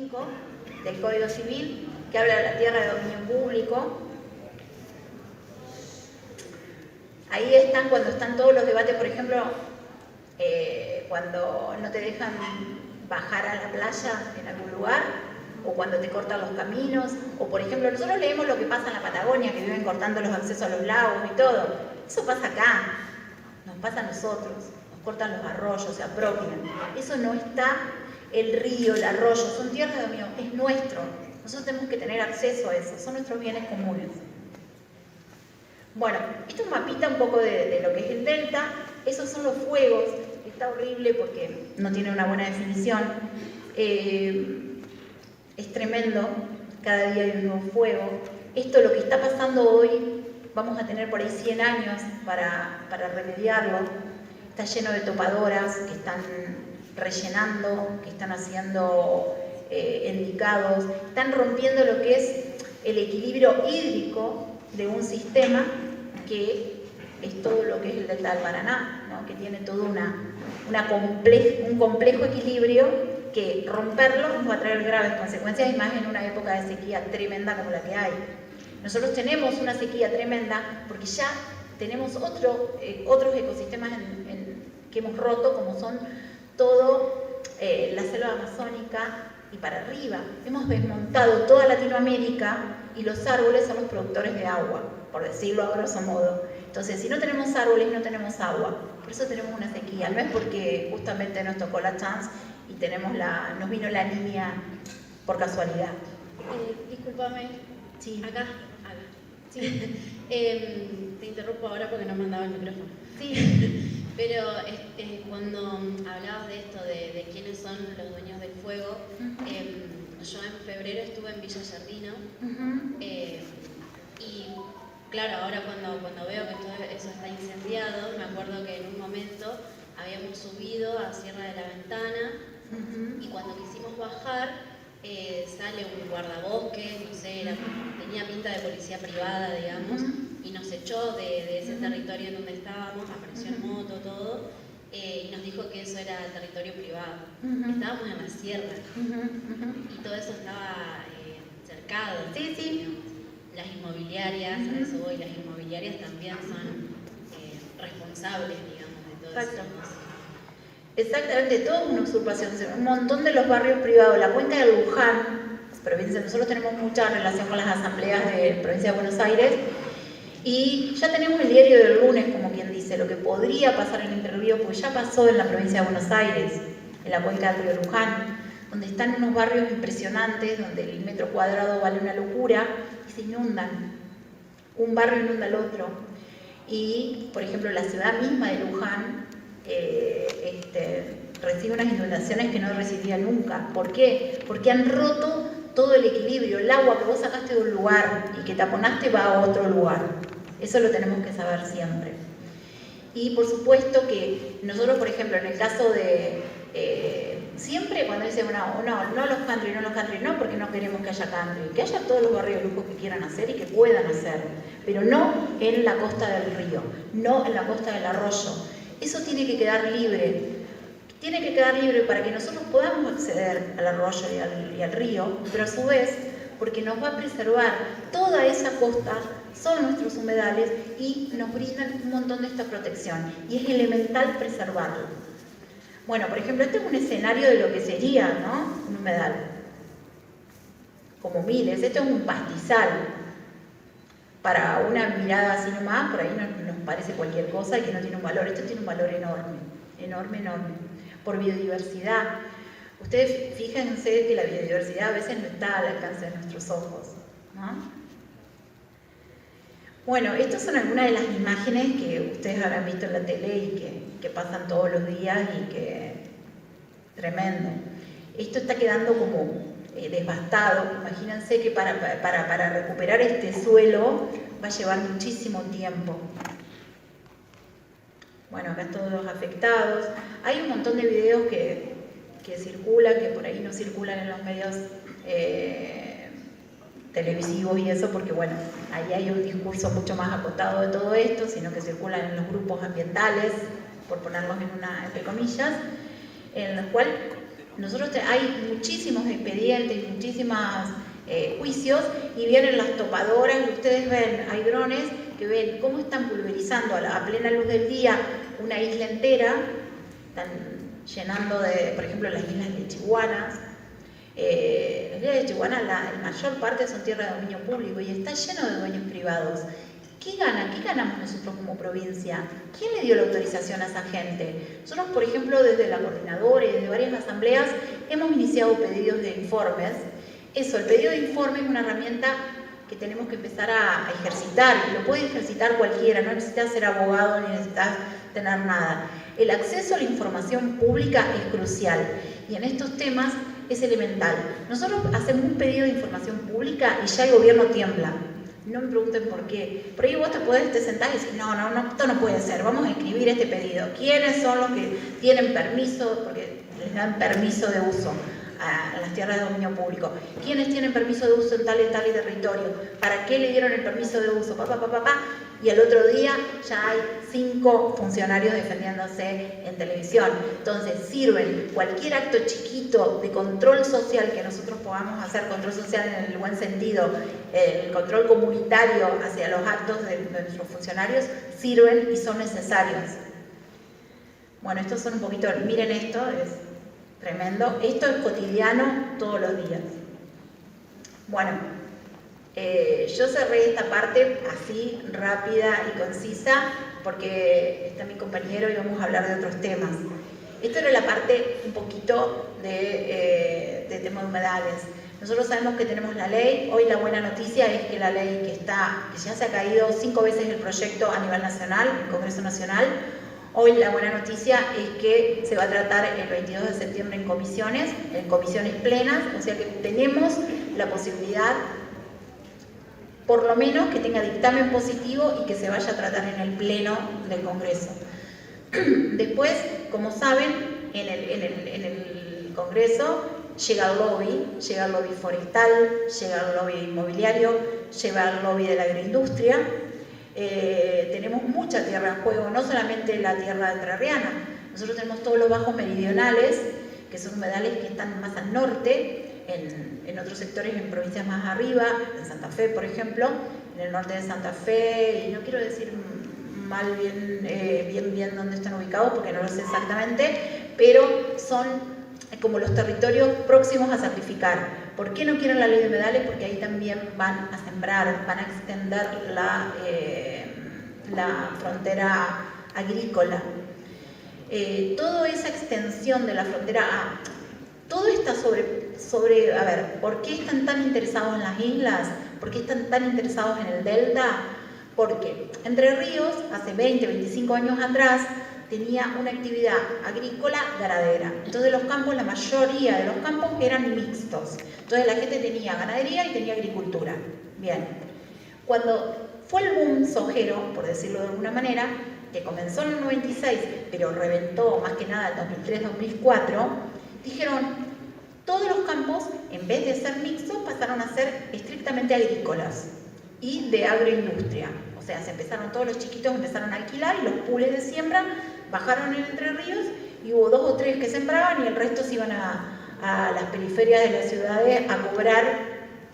5 del Código Civil, que habla de la tierra de dominio público. Ahí están cuando están todos los debates, por ejemplo, cuando no te dejan bajar a la playa en algún lugar, o cuando te cortan los caminos, o por ejemplo, nosotros leemos lo que pasa en la Patagonia, que viven cortando los accesos a los lagos y todo. Eso pasa acá, nos pasa a nosotros, nos cortan los arroyos, se apropian. Eso no está, el río, el arroyo, son tierras de dominio, es nuestro. Nosotros tenemos que tener acceso a eso, son nuestros bienes comunes. Bueno, esto es un mapita un poco de lo que es el delta. Esos son los fuegos. Está horrible porque no tiene una buena definición. Es tremendo. Cada día hay un nuevo fuego. Esto, lo que está pasando hoy, vamos a tener por ahí 100 años para remediarlo. Está lleno de topadoras que están rellenando, que están haciendo endicados. Están rompiendo lo que es el equilibrio hídrico de un sistema que es todo lo que es el delta del Paraná, ¿no? Que tiene todo un complejo equilibrio que romperlo nos va a traer graves consecuencias, y más en una época de sequía tremenda como la que hay. Nosotros tenemos una sequía tremenda porque ya tenemos otros ecosistemas que hemos roto, como son todo la selva amazónica y para arriba. Hemos desmontado toda Latinoamérica y los árboles son los productores de agua, por decirlo a grosso modo. Entonces, si no tenemos árboles, no tenemos agua. Por eso tenemos una sequía. No es porque justamente nos tocó la chance y nos vino la niña por casualidad. Discúlpame. Sí. Acá. Sí. Te interrumpo ahora porque no me andaba el micrófono. Sí. Pero cuando hablabas de esto, de quiénes son los dueños del fuego, yo en febrero estuve en Villa Yardino, y claro, ahora cuando veo que todo eso está incendiado, me acuerdo que en un momento habíamos subido a Sierra de la Ventana, y cuando quisimos bajar, sale un guardabosque, no sé, tenía pinta de policía privada, digamos, y nos echó de ese territorio en donde estábamos, apareció en moto, todo, y nos dijo que eso era territorio privado. Estábamos en la sierra, y todo eso estaba cercado. Sí, sí. Digamos. Las inmobiliarias, a eso voy, las inmobiliarias también son responsables, digamos, de todo eso. Exactamente, todo es una usurpación. Un montón de los barrios privados, la cuenca de Luján, provincia, nosotros tenemos mucha relación con las asambleas de provincia de Buenos Aires, y ya tenemos el diario del lunes, como quien dice, lo que podría pasar en Entre Ríos, pues ya pasó en la provincia de Buenos Aires, en la cuenca del río Luján, donde están unos barrios impresionantes, donde el metro cuadrado vale una locura, y se inundan. Un barrio inunda al otro. Y, por ejemplo, la ciudad misma de Luján recibe unas inundaciones que no recibía nunca. ¿Por qué? Porque han roto todo el equilibrio. El agua que vos sacaste de un lugar y que taponaste va a otro lugar. Eso lo tenemos que saber siempre. Y por supuesto que nosotros, por ejemplo, en el caso de... siempre cuando dicen, no los country, no porque no queremos que haya country, que haya todos los barrios de lujo que quieran hacer y que puedan hacer, pero no en la costa del río, no en la costa del arroyo. Eso tiene que quedar libre. Tiene que quedar libre para que nosotros podamos acceder al arroyo y al río, pero a su vez, porque nos va a preservar toda esa costa, son nuestros humedales y nos brindan un montón de esta protección. Y es elemental preservarlo. Bueno, por ejemplo, este es un escenario de lo que sería, ¿no? Un humedal. Como miles, esto es un pastizal. Para una mirada así nomás, por ahí nos parece cualquier cosa y que no tiene un valor. Esto tiene un valor enorme, enorme, enorme. Por biodiversidad. Ustedes fíjense que la biodiversidad a veces no está al alcance de nuestros ojos, ¿no? Bueno, estas son algunas de las imágenes que ustedes habrán visto en la tele y que pasan todos los días y que... tremendo. Esto está quedando como devastado. Imagínense que para recuperar este suelo va a llevar muchísimo tiempo. Bueno, acá todos los afectados. Hay un montón de videos que circulan, que por ahí no circulan en los medios televisivos y eso, porque bueno, ahí hay un discurso mucho más acotado de todo esto, sino que circulan en los grupos ambientales, por ponerlos entre comillas, en los cuales hay muchísimos expedientes, muchísimos juicios, y vienen las topadoras y ustedes ven, hay drones que ven cómo están pulverizando a plena luz del día una isla entera, están llenando de, por ejemplo, las islas de Chihuahuas. Las islas de Chihuahua, la mayor parte son tierra de dominio público y está lleno de dueños privados. ¿Qué ganamos nosotros como provincia? ¿Quién le dio la autorización a esa gente? Nosotros, por ejemplo, desde la coordinadora y desde varias asambleas hemos iniciado pedidos de informes. El pedido de informe es una herramienta que tenemos que empezar a ejercitar, y lo puede ejercitar cualquiera, no necesitas ser abogado ni necesitas tener nada. El acceso a la información pública es crucial y en estos temas es elemental. Nosotros hacemos un pedido de información pública y ya el gobierno tiembla. No me pregunten por qué. Por ahí vos te sentás y decís, no, esto no puede ser, vamos a escribir este pedido. ¿Quiénes son los que tienen permiso? Porque les dan permiso de uso a las tierras de dominio público. ¿Quiénes tienen permiso de uso en tal y tal territorio? ¿Para qué le dieron el permiso de uso? Y al otro día ya hay 5 funcionarios defendiéndose en televisión. Entonces sirven cualquier acto chiquito de control social que nosotros podamos hacer, control social en el buen sentido, el control comunitario hacia los actos de nuestros funcionarios, sirven y son necesarios. Bueno, estos son un poquito, miren esto, es tremendo. Esto es cotidiano todos los días. Bueno, yo cerré esta parte así, rápida y concisa, porque está mi compañero y vamos a hablar de otros temas. Esto era la parte un poquito de temas de humedales. Nosotros sabemos que tenemos la ley. Hoy la buena noticia es que la ley que ya se ha caído 5 veces el proyecto a nivel nacional, el Congreso Nacional. Hoy la buena noticia es que se va a tratar el 22 de septiembre en comisiones plenas, o sea que tenemos la posibilidad, por lo menos, que tenga dictamen positivo y que se vaya a tratar en el pleno del Congreso. Después, como saben, en el Congreso llega el lobby forestal, llega el lobby inmobiliario, llega el lobby de la agroindustria. Tenemos mucha tierra en juego, no solamente la tierra entrerriana. Nosotros tenemos todos los bajos meridionales, que son humedales que están más al norte, en otros sectores, en provincias más arriba, en Santa Fe, por ejemplo, en el norte de Santa Fe, y no quiero decir bien dónde están ubicados, porque no lo sé exactamente, pero son como los territorios próximos a certificar. ¿Por qué no quieren la ley de humedales? Porque ahí también van a sembrar, van a extender la frontera agrícola. Toda esa extensión de la frontera, todo está sobre, a ver, ¿por qué están tan interesados en las islas? ¿Por qué están tan interesados en el delta? Porque Entre Ríos, hace 20, 25 años atrás, tenía una actividad agrícola ganadera. Entonces los campos, la mayoría de los campos eran mixtos. Entonces la gente tenía ganadería y tenía agricultura. Bien. Cuando fue el boom sojero, por decirlo de alguna manera, que comenzó en el 96, pero reventó más que nada en 2003-2004, dijeron, todos los campos, en vez de ser mixtos, pasaron a ser estrictamente agrícolas y de agroindustria. O sea, todos los chiquitos empezaron a alquilar y los pools de siembra bajaron en Entre Ríos y hubo 2 o 3 que sembraban y el resto se iban a las periferias de las ciudades a cobrar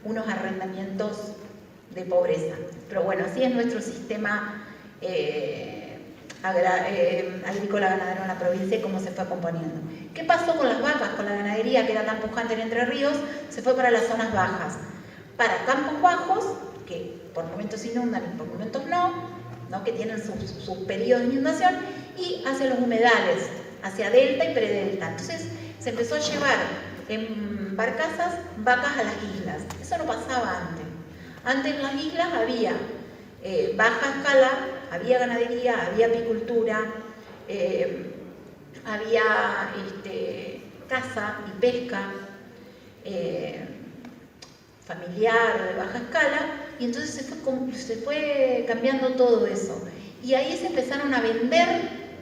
unos arrendamientos de pobreza. Pero bueno, así es nuestro sistema agrícola ganadero en la provincia y cómo se fue componiendo. ¿Qué pasó con las vacas? Con la ganadería que era tan pujante en Entre Ríos, se fue para las zonas bajas, para campos bajos, que por momentos inundan y por momentos no, que tienen sus periodos de inundación, y hacia los humedales, hacia delta y predelta. Entonces se empezó a llevar en barcazas vacas a las islas. Eso no pasaba antes. Antes en las islas había baja escala, había ganadería, había apicultura, había caza y pesca familiar de baja escala, y entonces se fue cambiando todo eso. Y ahí se empezaron a vender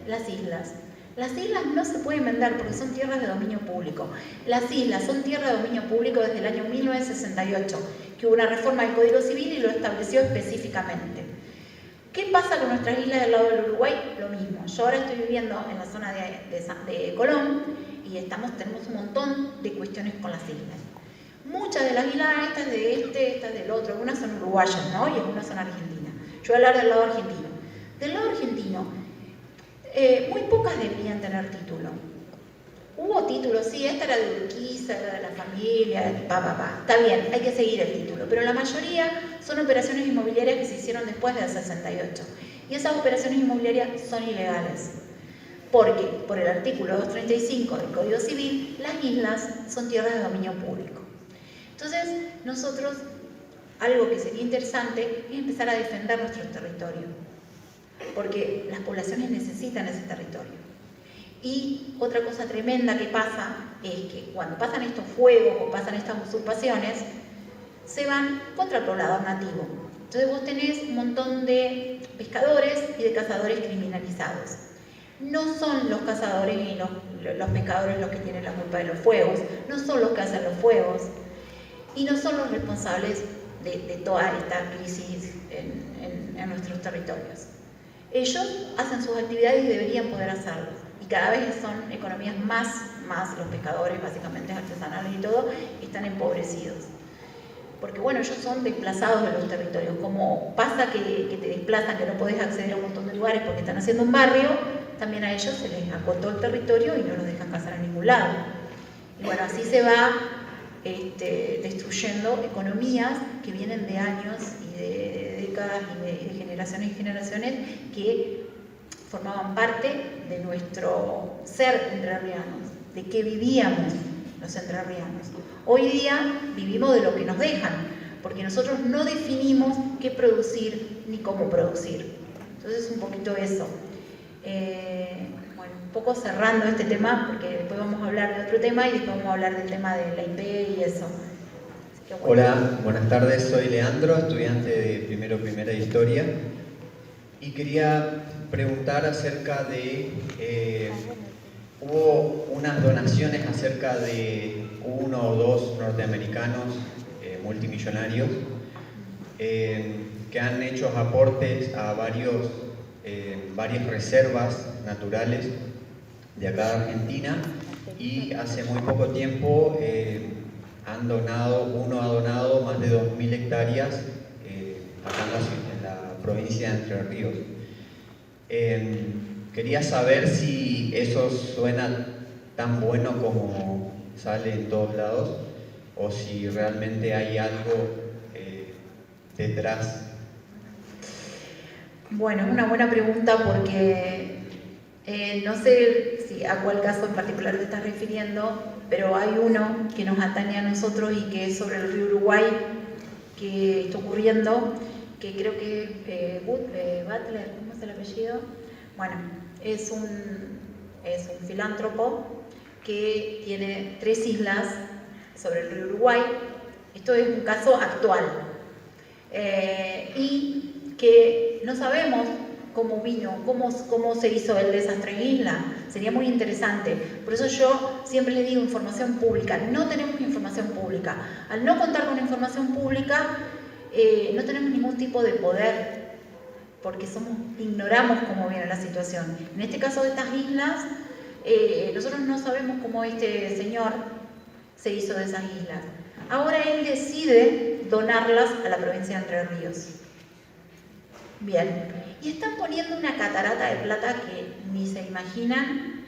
las islas. Las islas no se pueden vender porque son tierras de dominio público. Las islas son tierras de dominio público desde el año 1968, que hubo una reforma del Código Civil y lo estableció específicamente. ¿Qué pasa con nuestras islas del lado del Uruguay? Lo mismo. mismo. Yo ahora estoy viviendo en la zona de Colón y tenemos un montón de cuestiones con las islas. Muchas de las islas, estas de estas del otro, algunas son uruguayas, ¿no? Y algunas son argentinas. Yo voy a hablar del lado argentino. Del lado argentino, muy pocas deberían tener título. Hubo títulos, sí, esta era de Urquiza, era de la familia, está bien, hay que seguir el título, pero la mayoría son operaciones inmobiliarias que se hicieron después del 68. Y esas operaciones inmobiliarias son ilegales. Porque, por el artículo 235 del Código Civil, las islas son tierras de dominio público. Entonces, nosotros, algo que sería interesante es empezar a defender nuestro territorio, porque las poblaciones necesitan ese territorio. Y otra cosa tremenda que pasa es que cuando pasan estos fuegos o pasan estas usurpaciones, se van contra el poblador nativo. Entonces vos tenés un montón de pescadores y de cazadores criminalizados. No son los cazadores y los pescadores los que tienen la culpa de los fuegos, no son los que hacen los fuegos y no son los responsables de toda esta crisis en nuestros territorios. Ellos hacen sus actividades y deberían poder hacerlo. Y cada vez son economías más los pescadores, básicamente artesanales y todo, están empobrecidos. Porque bueno, ellos son desplazados de los territorios. Como pasa que te desplazan, que no podés acceder a un montón de lugares porque están haciendo un barrio, también a ellos se les acotó el territorio y no los dejan cazar a ningún lado. Y bueno, así se va destruyendo economías que vienen de años y de décadas y de generaciones y generaciones que formaban parte de nuestro ser entrerrianos, de que vivíamos los entrerrianos. Hoy día vivimos de lo que nos dejan, porque nosotros no definimos qué producir ni cómo producir. Entonces un poquito eso. Bueno, un poco cerrando este tema, porque después vamos a hablar de otro tema y después vamos a hablar del tema de la IP y eso. Así que, bueno. Hola, buenas tardes, soy Leandro, estudiante de primera de Historia, y quería preguntar acerca de, hubo unas donaciones acerca de 1 o 2 norteamericanos multimillonarios que han hecho aportes a varias reservas naturales de acá de Argentina, y hace muy poco tiempo uno ha donado más de 2.000 hectáreas acá en la provincia de Entre Ríos. Quería saber si eso suena tan bueno como sale en todos lados, o si realmente hay algo detrás. Bueno, es una buena pregunta porque no sé a cuál caso en particular te estás refiriendo, pero hay uno que nos atañe a nosotros y que es sobre el río Uruguay, que está ocurriendo, que creo que Butler, ¿cómo es el apellido? Bueno, es un filántropo que tiene 3 islas sobre el río Uruguay. Esto es un caso actual y que no sabemos cómo vino, cómo se hizo el de esas 3 islas. Sería muy interesante. Por eso yo siempre les digo información pública. No tenemos información pública. Al no contar con información pública, no tenemos ningún tipo de poder, porque ignoramos cómo viene la situación. En este caso de estas islas, nosotros no sabemos cómo este señor se hizo de esas islas. Ahora él decide donarlas a la provincia de Entre Ríos. Bien, y están poniendo una catarata de plata que ni se imaginan,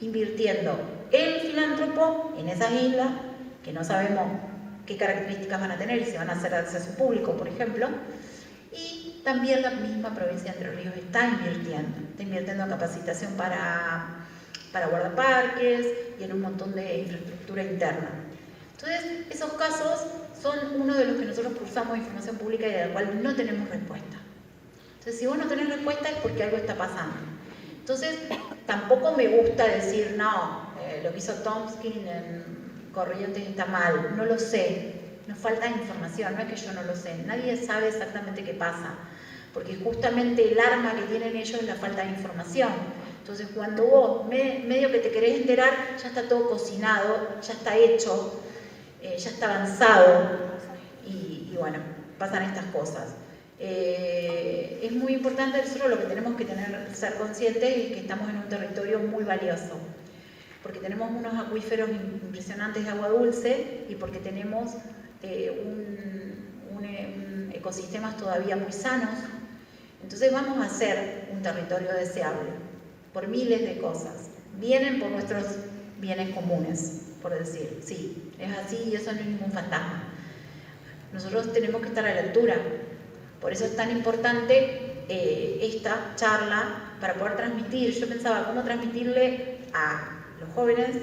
invirtiendo el filántropo en esas islas, que no sabemos qué características van a tener y si van a hacer acceso público, por ejemplo, y también la misma provincia de Entre Ríos está invirtiendo en capacitación para guardaparques y en un montón de infraestructura interna. Entonces, esos casos son uno de los que nosotros cursamos información pública y de la cual no tenemos respuesta. Entonces, si vos no tenés respuesta es porque algo está pasando. Entonces, tampoco me gusta decir, no, lo que hizo Tomskin en Corrientes está mal, no lo sé. Nos falta información, no es que yo no lo sé, nadie sabe exactamente qué pasa, porque justamente el arma que tienen ellos es la falta de información. Entonces cuando vos medio que te querés enterar, ya está todo cocinado, ya está hecho, ya está avanzado y bueno, pasan estas cosas. Es muy importante, nosotros lo que tenemos que ser conscientes es que estamos en un territorio muy valioso, porque tenemos unos acuíferos impresionantes de agua dulce y porque tenemos ecosistemas todavía muy sanos. Entonces vamos a ser un territorio deseable por miles de cosas. Vienen por nuestros bienes comunes, por decir, sí, es así y eso no es ningún fantasma. Nosotros tenemos que estar a la altura. Por eso es tan importante esta charla para poder transmitir. Yo pensaba cómo transmitirle a los jóvenes,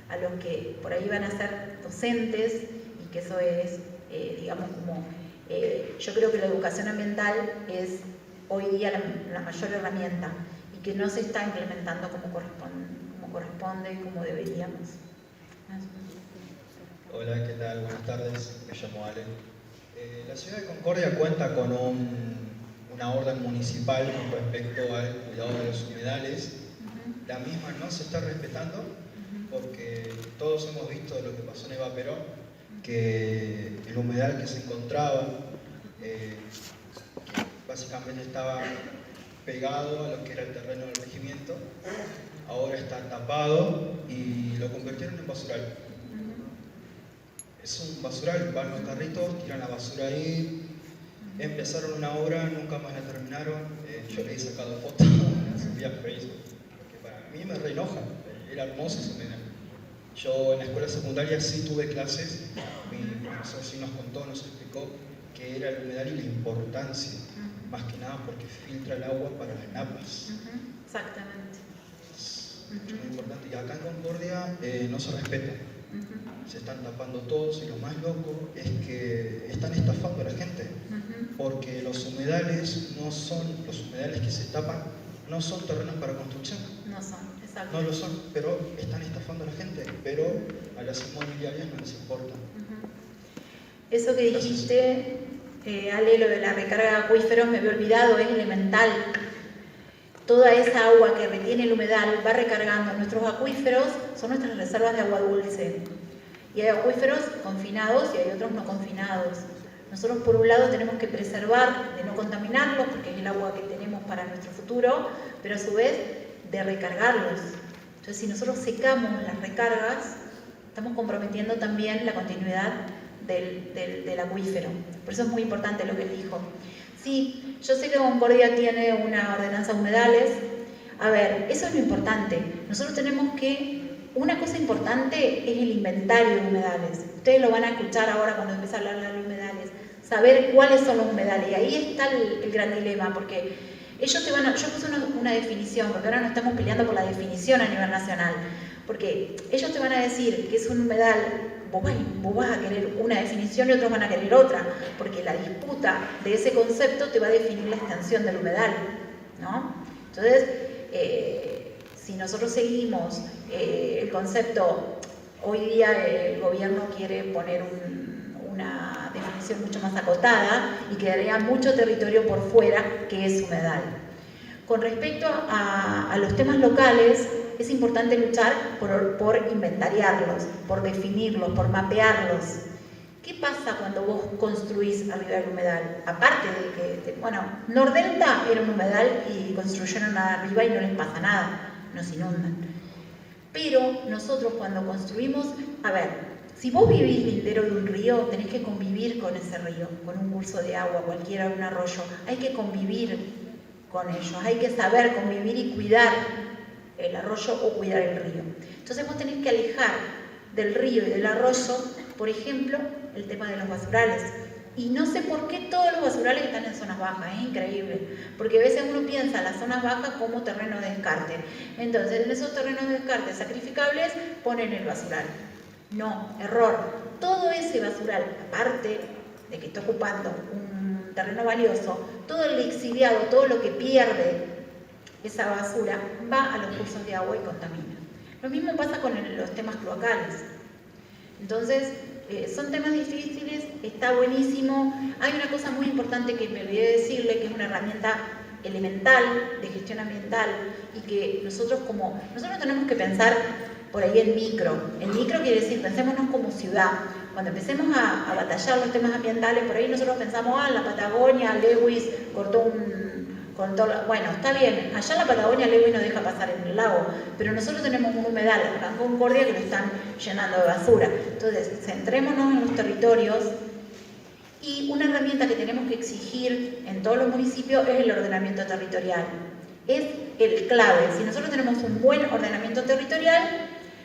a los que por ahí van a ser docentes, y que eso es, digamos, como yo creo que la educación ambiental es hoy día la mayor herramienta y que no se está implementando como corresponde y como deberíamos. Hola, ¿qué tal? Buenas tardes, me llamo Ale. La ciudad de Concordia cuenta con una orden municipal con respecto al cuidado de los humedales. La misma no se está respetando porque todos hemos visto lo que pasó en Eva Perón, que el humedal que se encontraba, que básicamente estaba pegado a lo que era el terreno del regimiento, ahora está tapado y lo convirtieron en basural. Es un basural, van los carritos, tiran la basura ahí, empezaron una obra, nunca más la terminaron, yo le he sacado fotos, las subí a Facebook, porque para mí me reenoja, era hermoso ese humedal. Yo en la escuela secundaria sí tuve clases, mi profesor sí nos contó, nos explicó qué era el humedal y la importancia, más que nada porque filtra el agua para las napas. Exactamente. Es muy importante, y acá en Concordia no se respeta. Se están tapando todos y lo más loco es que están estafando a la gente, porque los humedales no son, los humedales que se tapan no son terrenos para construcción. No son, exacto. No lo son, pero están estafando a la gente, pero a las inmobiliarias no les importa. Eso que dijiste, Ale, lo de la recarga de acuíferos, me había olvidado, es elemental. Toda esa agua que retiene el humedal va recargando. Nuestros acuíferos son nuestras reservas de agua dulce. Y hay acuíferos confinados y hay otros no confinados. Nosotros por un lado tenemos que preservar de no contaminarlos, porque es el agua que tenemos para nuestro futuro, pero a su vez de recargarlos. Entonces si nosotros secamos las recargas, estamos comprometiendo también la continuidad del acuífero. Por eso es muy importante lo que él dijo. Sí, yo sé que Concordia tiene una ordenanza de humedales. A ver, eso es lo importante. Nosotros tenemos que... Una cosa importante es el inventario de humedales. Ustedes lo van a escuchar ahora cuando empiece a hablar de los humedales. Saber cuáles son los humedales. Y ahí está el gran dilema, porque ellos te van a... Yo puse una definición, porque ahora no estamos peleando por la definición a nivel nacional. Porque ellos te van a decir que es un humedal... Vos vas a querer una definición y otros van a querer otra, porque la disputa de ese concepto te va a definir la extensión del humedal, ¿no? Entonces, si nosotros seguimos el concepto, hoy día el gobierno quiere poner una definición mucho más acotada y quedaría mucho territorio por fuera que es humedal. Con respecto a los temas locales, es importante luchar por inventariarlos, por definirlos, por mapearlos. ¿Qué pasa cuando vos construís arriba del humedal? Aparte de que, bueno, Nordelta era un humedal y construyeron arriba y no les pasa nada, nos inundan. Pero nosotros cuando construimos, a ver, si vos vivís lindero de un río, tenés que convivir con ese río, con un curso de agua, cualquiera, un arroyo, hay que convivir con ellos, hay que saber convivir y cuidar el arroyo o cuidar el río. Entonces vos tenés que alejar del río y del arroyo, por ejemplo, el tema de los basurales. Y no sé por qué todos los basurales están en zonas bajas, es increíble. Porque a veces uno piensa las zonas bajas como terreno de descarte. Entonces en esos terrenos de descarte sacrificables ponen el basural. No, error. Todo ese basural, aparte de que está ocupando un terreno valioso, todo el lixiviado, todo lo que pierde esa basura va a los cursos de agua y contamina. Lo mismo pasa con los temas cloacales. Entonces, son temas difíciles, está buenísimo. Hay una cosa muy importante que me olvidé decirle, que es una herramienta elemental de gestión ambiental y que nosotros tenemos que pensar por ahí en micro. En micro quiere decir, pensémonos como ciudad. cuando empecemos a batallar los temas ambientales, por ahí nosotros pensamos, la Patagonia, Lewis cortó bueno, está bien, allá en la Patagonia Lewis no deja pasar en el lago, pero nosotros tenemos un humedal acá en Concordia que lo están llenando de basura. Entonces, centrémonos en los territorios, y una herramienta que tenemos que exigir en todos los municipios es el ordenamiento territorial. Es el clave. Si nosotros tenemos un buen ordenamiento territorial,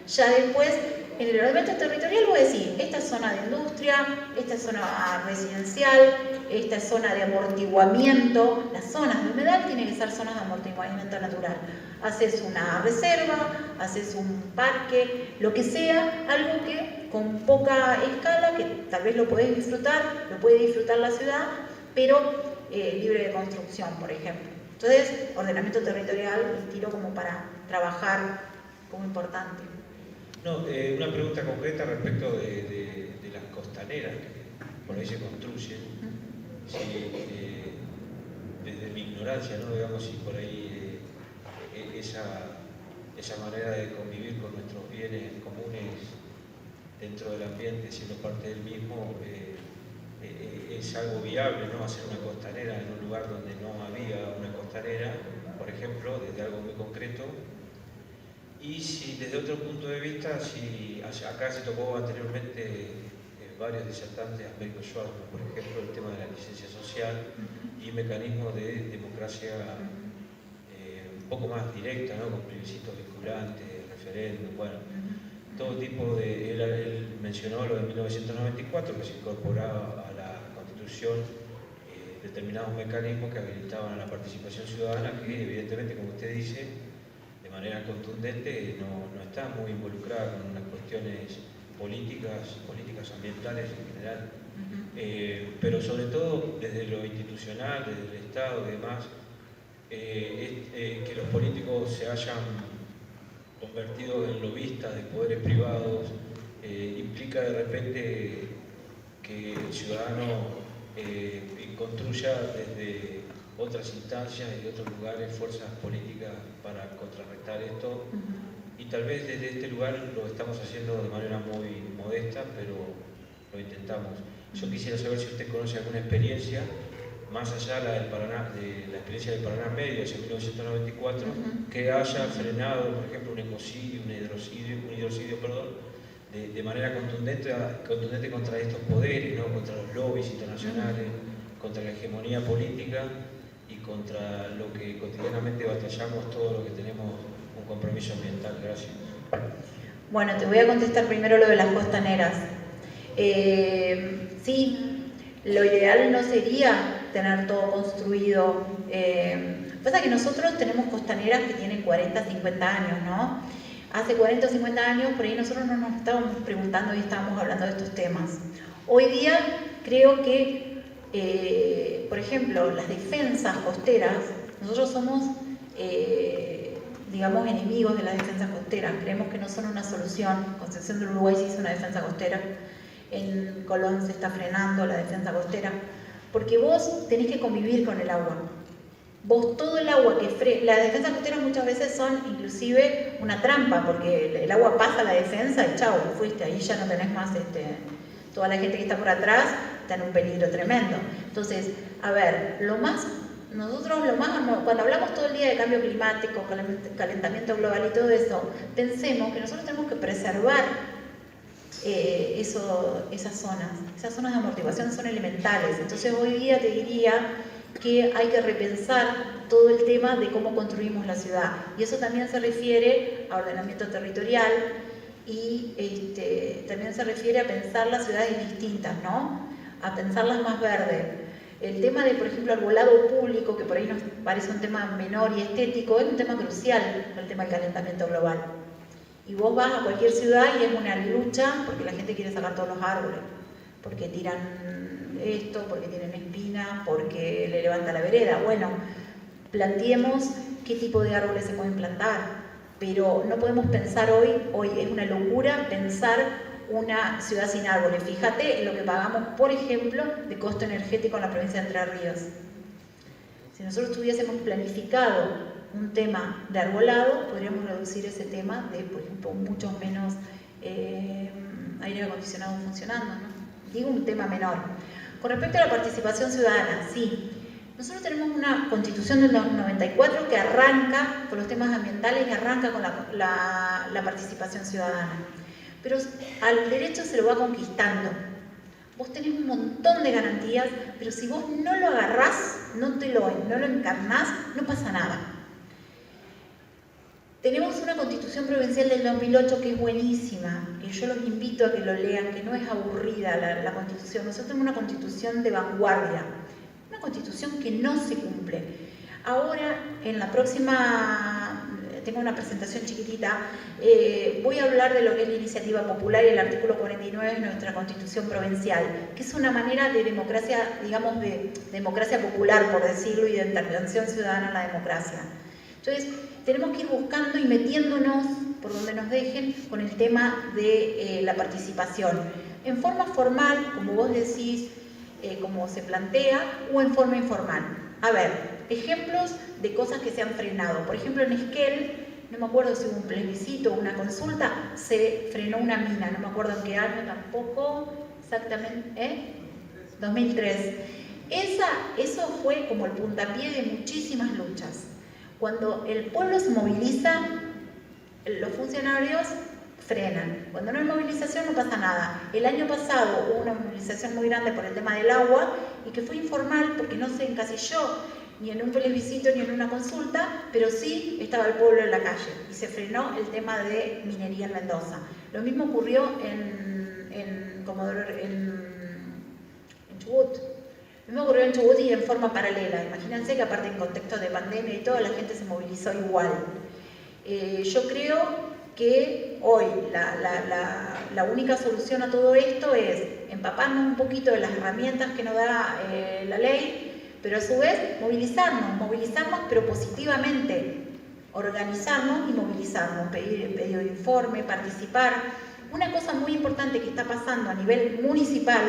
ya después en el ordenamiento territorial voy a decir, esta es zona de industria, esta es zona residencial, esta es zona de amortiguamiento. Las zonas de humedal tienen que ser zonas de amortiguamiento natural. Haces una reserva, haces un parque, lo que sea, algo que con poca escala, que tal vez lo puede disfrutar la ciudad, pero libre de construcción, por ejemplo. Entonces, ordenamiento territorial, tiro como para trabajar como importante. No, una pregunta concreta respecto de las costaneras que por ahí se construyen. Si, desde mi ignorancia, ¿no? Digamos, si por ahí esa manera de convivir con nuestros bienes comunes dentro del ambiente, siendo parte del mismo, es algo viable, ¿no? Hacer una costanera en un lugar donde no había una costanera, por ejemplo, desde algo muy concreto. Y si desde otro punto de vista, si acá se tocó anteriormente varios disertantes, Américo Schwartz, por ejemplo, el tema de la licencia social y mecanismos de democracia un poco más directa, ¿no? Con plebiscitos vinculantes, referéndum, bueno, todo tipo de... Él mencionó lo de 1994, que se incorporaba a la Constitución determinados mecanismos que habilitaban a la participación ciudadana, que evidentemente, como usted dice, de manera contundente no está muy involucrada con unas cuestiones políticas ambientales en general, pero sobre todo desde lo institucional, desde el Estado y demás, que los políticos se hayan convertido en lobistas de poderes privados, implica de repente que el ciudadano construya desde otras instancias y otros lugares fuerzas políticas para contrarrestar esto, y tal vez desde este lugar lo estamos haciendo de manera muy modesta, pero lo intentamos. Yo quisiera saber si usted conoce alguna experiencia, más allá de la experiencia del Paraná Medio hacia 1994, que haya frenado, por ejemplo, un ecocidio, un hidrocidio, de manera contundente contra estos poderes, ¿no? Contra los lobbies internacionales, contra la hegemonía política y contra lo que cotidianamente batallamos todos los que tenemos un compromiso ambiental. Gracias. Bueno, te voy a contestar primero lo de las costaneras. Sí, lo ideal no sería tener todo construido. Pasa que nosotros tenemos costaneras que tienen 40, 50 años, ¿no? Hace 40 o 50 años, por ahí nosotros no nos estábamos preguntando y estábamos hablando de estos temas. Hoy día creo que, por ejemplo, las defensas costeras, nosotros somos, digamos, enemigos de las defensas costeras. Creemos que no son una solución. Concepción del Uruguay se hizo una defensa costera. En Colón se está frenando la defensa costera. Porque vos tenés que convivir con el agua. Vos todo el agua que las defensas costeras muchas veces son inclusive una trampa, porque el agua pasa a la defensa y chau, fuiste, ahí ya no tenés más toda la gente que está por atrás está en un peligro tremendo. Entonces, a ver, cuando hablamos todo el día de cambio climático, calentamiento global y todo eso, pensemos que nosotros tenemos que preservar esas zonas de amortiguación son elementales. Entonces hoy día te diría que hay que repensar todo el tema de cómo construimos la ciudad, y eso también se refiere a ordenamiento territorial y también se refiere a pensar las ciudades distintas, ¿no? A pensarlas más verdes. El tema de, por ejemplo, arbolado público, que por ahí nos parece un tema menor y estético, es un tema crucial, el tema del calentamiento global. Y vos vas a cualquier ciudad y es una lucha porque la gente quiere sacar todos los árboles, porque tiran esto, porque tienen espinas, porque le levanta la vereda. Bueno, planteemos qué tipo de árboles se pueden plantar, pero no podemos pensar hoy es una locura pensar una ciudad sin árboles. Fíjate en lo que pagamos, por ejemplo, de costo energético en la provincia de Entre Ríos. Si nosotros tuviésemos planificado un tema de arbolado, podríamos reducir ese tema de, por ejemplo, muchos menos aire acondicionado funcionando, ¿no? Digo un tema menor. Con respecto a la participación ciudadana, sí. Nosotros tenemos una constitución del 94 que arranca con los temas ambientales y arranca con la participación ciudadana. Pero al derecho se lo va conquistando. Vos tenés un montón de garantías, pero si vos no lo agarrás, no lo encarnás, no pasa nada. Tenemos una constitución provincial del 2008 que es buenísima, que yo los invito a que lo lean, que no es aburrida la constitución. Nosotros tenemos una constitución de vanguardia, una constitución que no se cumple. Ahora, en la próxima, tengo una presentación chiquitita, voy a hablar de lo que es la iniciativa popular y el artículo 49 de nuestra constitución provincial, que es una manera de democracia, digamos, de democracia popular, por decirlo, y de intervención ciudadana en la democracia. Entonces, tenemos que ir buscando y metiéndonos por donde nos dejen con el tema de la participación. En forma formal, como vos decís, como se plantea, o en forma informal. A ver, ejemplos de cosas que se han frenado. Por ejemplo, en Esquel, no me acuerdo si hubo un plebiscito o una consulta, se frenó una mina, no me acuerdo en qué año tampoco, exactamente, 2003. Eso fue como el puntapié de muchísimas luchas. Cuando el pueblo se moviliza, los funcionarios frenan. Cuando no hay movilización no pasa nada. El año pasado hubo una movilización muy grande por el tema del agua y que fue informal porque no se encasilló ni en un plebiscito ni en una consulta, pero sí estaba el pueblo en la calle y se frenó el tema de minería en Mendoza. Lo mismo ocurrió en Chubut. Lo mismo ocurrió en Chubut y en forma paralela. Imagínense que aparte en contexto de pandemia y todo, la gente se movilizó igual. Yo creo que hoy la única solución a todo esto es empaparnos un poquito de las herramientas que nos da la ley, pero a su vez movilizarnos pero positivamente, organizarnos y movilizarnos, pedir pedido de informe, participar. Una cosa muy importante que está pasando a nivel municipal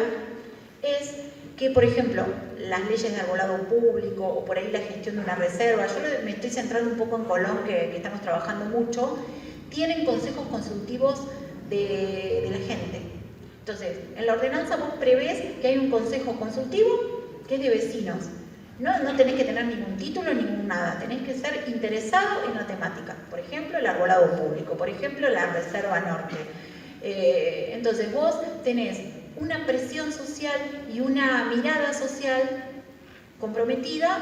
es que, por ejemplo, las leyes de arbolado público o por ahí la gestión de una reserva, yo me estoy centrando un poco en Colón, que estamos trabajando mucho, tienen consejos consultivos de la gente. Entonces, en la ordenanza vos prevés que hay un consejo consultivo que es de vecinos. No tenés que tener ningún título, ningún nada, tenés que ser interesado en la temática. Por ejemplo, el arbolado público, por ejemplo, la Reserva Norte. Entonces vos tenés una presión social y una mirada social comprometida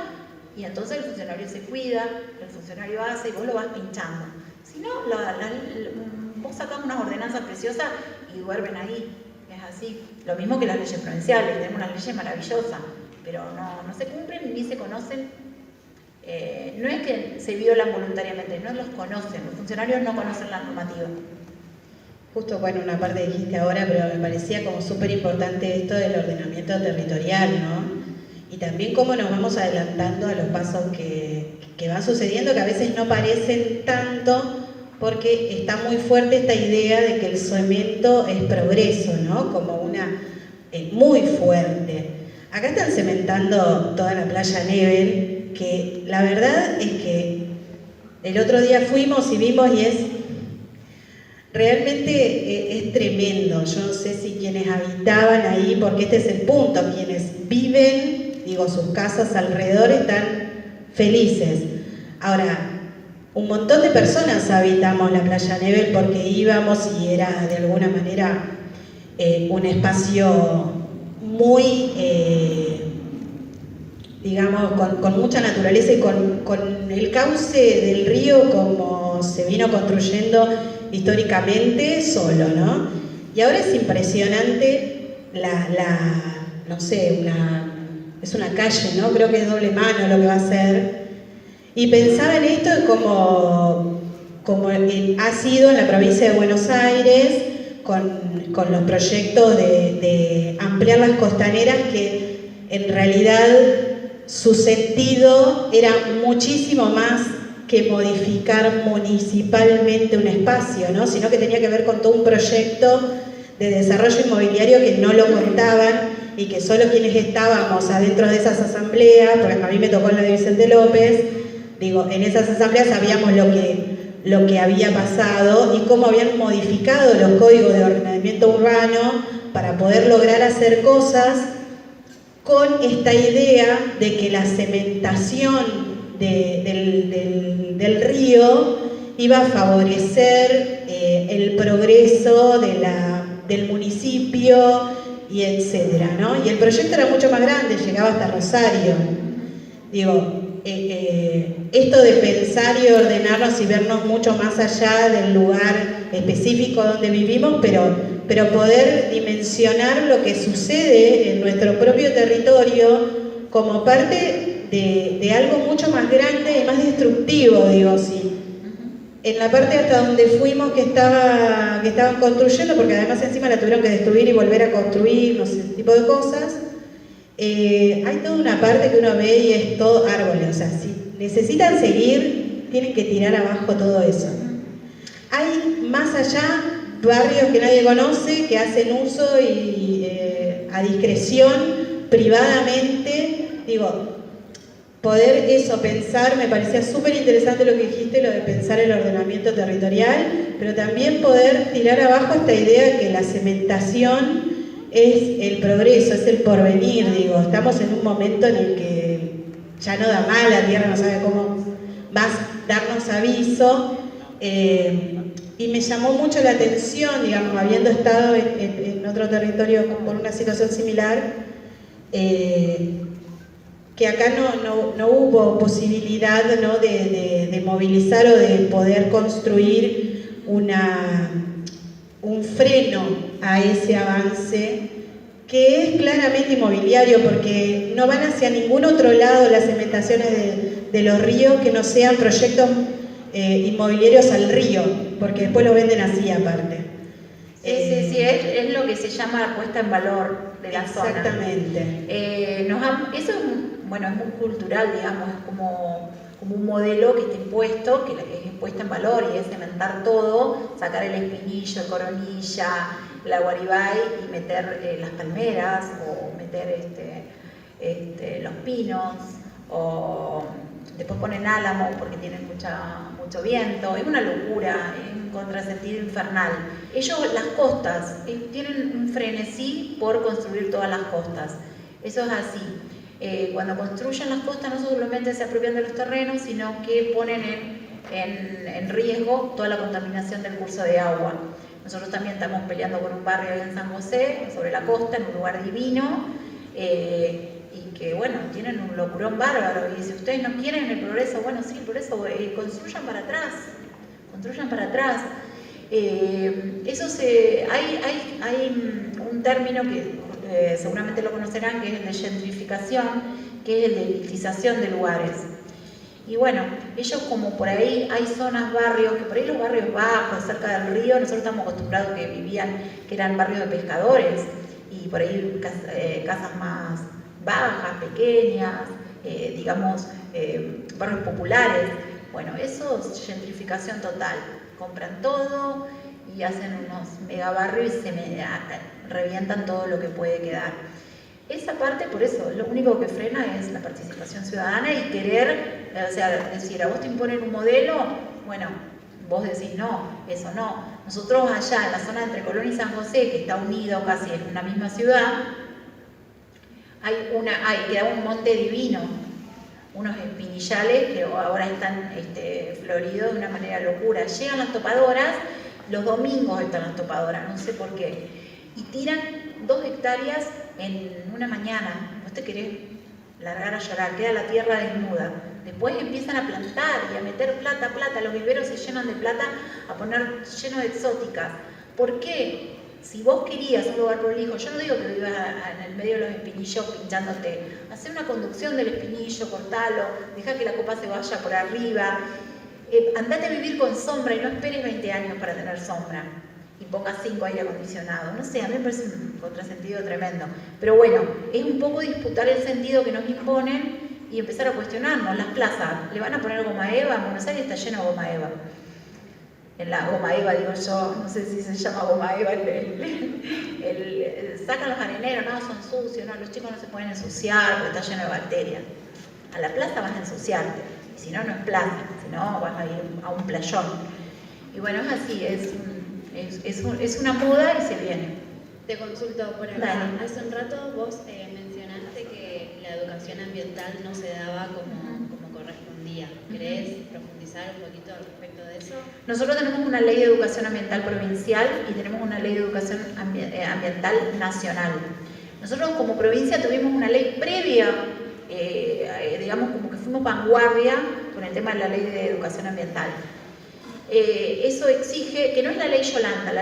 y entonces el funcionario se cuida, el funcionario hace y vos lo vas pinchando. Si no, vos sacás unas ordenanzas preciosas y duermen ahí, es así. Lo mismo que las leyes provinciales, tenemos unas leyes maravillosas, pero no se cumplen ni se conocen. No es que se violan voluntariamente, no los conocen, los funcionarios no conocen la normativa. Justo, bueno, una parte dijiste ahora, pero me parecía como súper importante esto del ordenamiento territorial, ¿no? Y también cómo nos vamos adelantando a los pasos que van sucediendo, que a veces no parecen tanto, porque está muy fuerte esta idea de que el cemento es progreso, ¿no? Como una... muy fuerte. Acá están cementando toda la playa Nebel, que la verdad es que el otro día fuimos y vimos y es... Realmente es tremendo. Yo no sé si quienes habitaban ahí, porque este es el punto, quienes viven, digo, sus casas alrededor están felices. Ahora, un montón de personas habitamos la playa Nebel porque íbamos y era de alguna manera un espacio muy, digamos, con mucha naturaleza y con el cauce del río como se vino construyendo históricamente solo, ¿no? Y ahora es impresionante no sé, es una calle, ¿no? Creo que es doble mano lo que va a ser. Y pensaba en esto como ha sido en la provincia de Buenos Aires, con los proyectos de ampliar las costaneras, que en realidad su sentido era muchísimo más que modificar municipalmente un espacio, ¿no? Sino que tenía que ver con todo un proyecto de desarrollo inmobiliario que no lo contaban y que solo quienes estábamos adentro de esas asambleas, porque a mí me tocó en la de Vicente López, digo, en esas asambleas sabíamos lo que había pasado y cómo habían modificado los códigos de ordenamiento urbano para poder lograr hacer cosas con esta idea de que la cementación del río iba a favorecer el progreso del municipio y etcétera, ¿no? Y el proyecto era mucho más grande, llegaba hasta Rosario. Digo, esto de pensar y ordenarnos y vernos mucho más allá del lugar específico donde vivimos, pero poder dimensionar lo que sucede en nuestro propio territorio como parte de algo mucho más grande y más destructivo, digo, sí. En la parte hasta donde fuimos que estaban construyendo, porque además encima la tuvieron que destruir y volver a construir, no sé, ese tipo de cosas, hay toda una parte que uno ve y es todo árboles, o sea, si necesitan seguir, tienen que tirar abajo todo eso. Hay más allá barrios que nadie conoce, que hacen uso y a discreción, privadamente, digo, poder eso, pensar, me parecía súper interesante lo que dijiste, lo de pensar el ordenamiento territorial, pero también poder tirar abajo esta idea que la cementación es el progreso, es el porvenir, digo, estamos en un momento en el que ya no da más, la tierra no sabe cómo más darnos aviso, y me llamó mucho la atención, digamos, habiendo estado en otro territorio por una situación similar, que acá no hubo posibilidad, ¿no?, de movilizar o de poder construir un freno a ese avance que es claramente inmobiliario, porque no van hacia ningún otro lado las cementaciones de los ríos que no sean proyectos inmobiliarios al río, porque después lo venden así aparte. Sí, es lo que se llama la puesta en valor de la zona. Exactamente. Eso es muy cultural, digamos, es como un modelo que está impuesto, que es puesta en valor y es cementar todo, sacar el espinillo, el coronilla, la guaribay y meter las palmeras o meter los pinos o después ponen álamo porque tienen mucho viento. Es una locura, es un contrasentido infernal. Ellos, las costas, tienen un frenesí por construir todas las costas. Eso es así. Cuando construyen las costas no solamente se apropian de los terrenos, sino que ponen en riesgo toda la contaminación del curso de agua. Nosotros también estamos peleando con un barrio ahí en San José, sobre la costa, en un lugar divino, y que, bueno, tienen un locurón bárbaro. Y si ustedes no quieren el progreso, bueno, sí, el progreso, construyan para atrás. Hay un término que seguramente lo conocerán, que es el de gentrificación, que es el de elitización de lugares. Y bueno, ellos como por ahí hay zonas, barrios, que por ahí los barrios bajos, cerca del río, nosotros estamos acostumbrados que eran barrios de pescadores, y por ahí casas más bajas, pequeñas, digamos, barrios populares. Bueno, eso es gentrificación total. Compran todo y hacen unos megabarrios y se revientan todo lo que puede quedar. Esa parte, por eso, lo único que frena es la participación ciudadana y querer, o sea, decir, a vos te imponen un modelo, bueno, vos decís no, eso no. Nosotros allá en la zona entre Colón y San José, que está unido casi en una misma ciudad, queda un monte divino, unos espinillales que ahora están floridos de una manera locura. Llegan las topadoras, los domingos están las topadoras, no sé por qué, y tiran 2 hectáreas en una mañana. Vos te querés largar a llorar, queda la tierra desnuda. Después empiezan a plantar y a meter plata, los viveros se llenan de plata, a poner lleno de exóticas. ¿Por qué? Si vos querías un lugar prolijo, yo no digo que vivas en el medio de los espinillos pinchándote, hacé una conducción del espinillo, cortalo, deja que la copa se vaya por arriba, andate a vivir con sombra y no esperes 20 años para tener sombra y pongas 5 aire acondicionado. No sé, a mí me parece un contrasentido tremendo. Pero bueno, es un poco disputar el sentido que nos imponen y empezar a cuestionarnos. Las plazas, ¿le van a poner goma eva? En Buenos Aires está lleno de goma eva. En la goma eva, digo yo, no sé si se llama goma eva, sacan los areneros, no, son sucios, no, los chicos no se pueden ensuciar porque está lleno de bacterias. A la plaza vas a ensuciarte, y si no, no es plaza. si no vas a ir a un playón. Y bueno, es así, es una moda y se viene. Te consulto por acá. Dale. Hace un rato vos mencionaste que la educación ambiental no se daba como correspondía. ¿Querés profundizar un poquito al respecto de eso? Nosotros tenemos una ley de educación ambiental provincial y tenemos una ley de educación ambiental nacional. Nosotros como provincia tuvimos una ley previa, digamos como que fuimos vanguardia con el tema de la ley de educación ambiental. Eso exige, que no es la ley Yolanda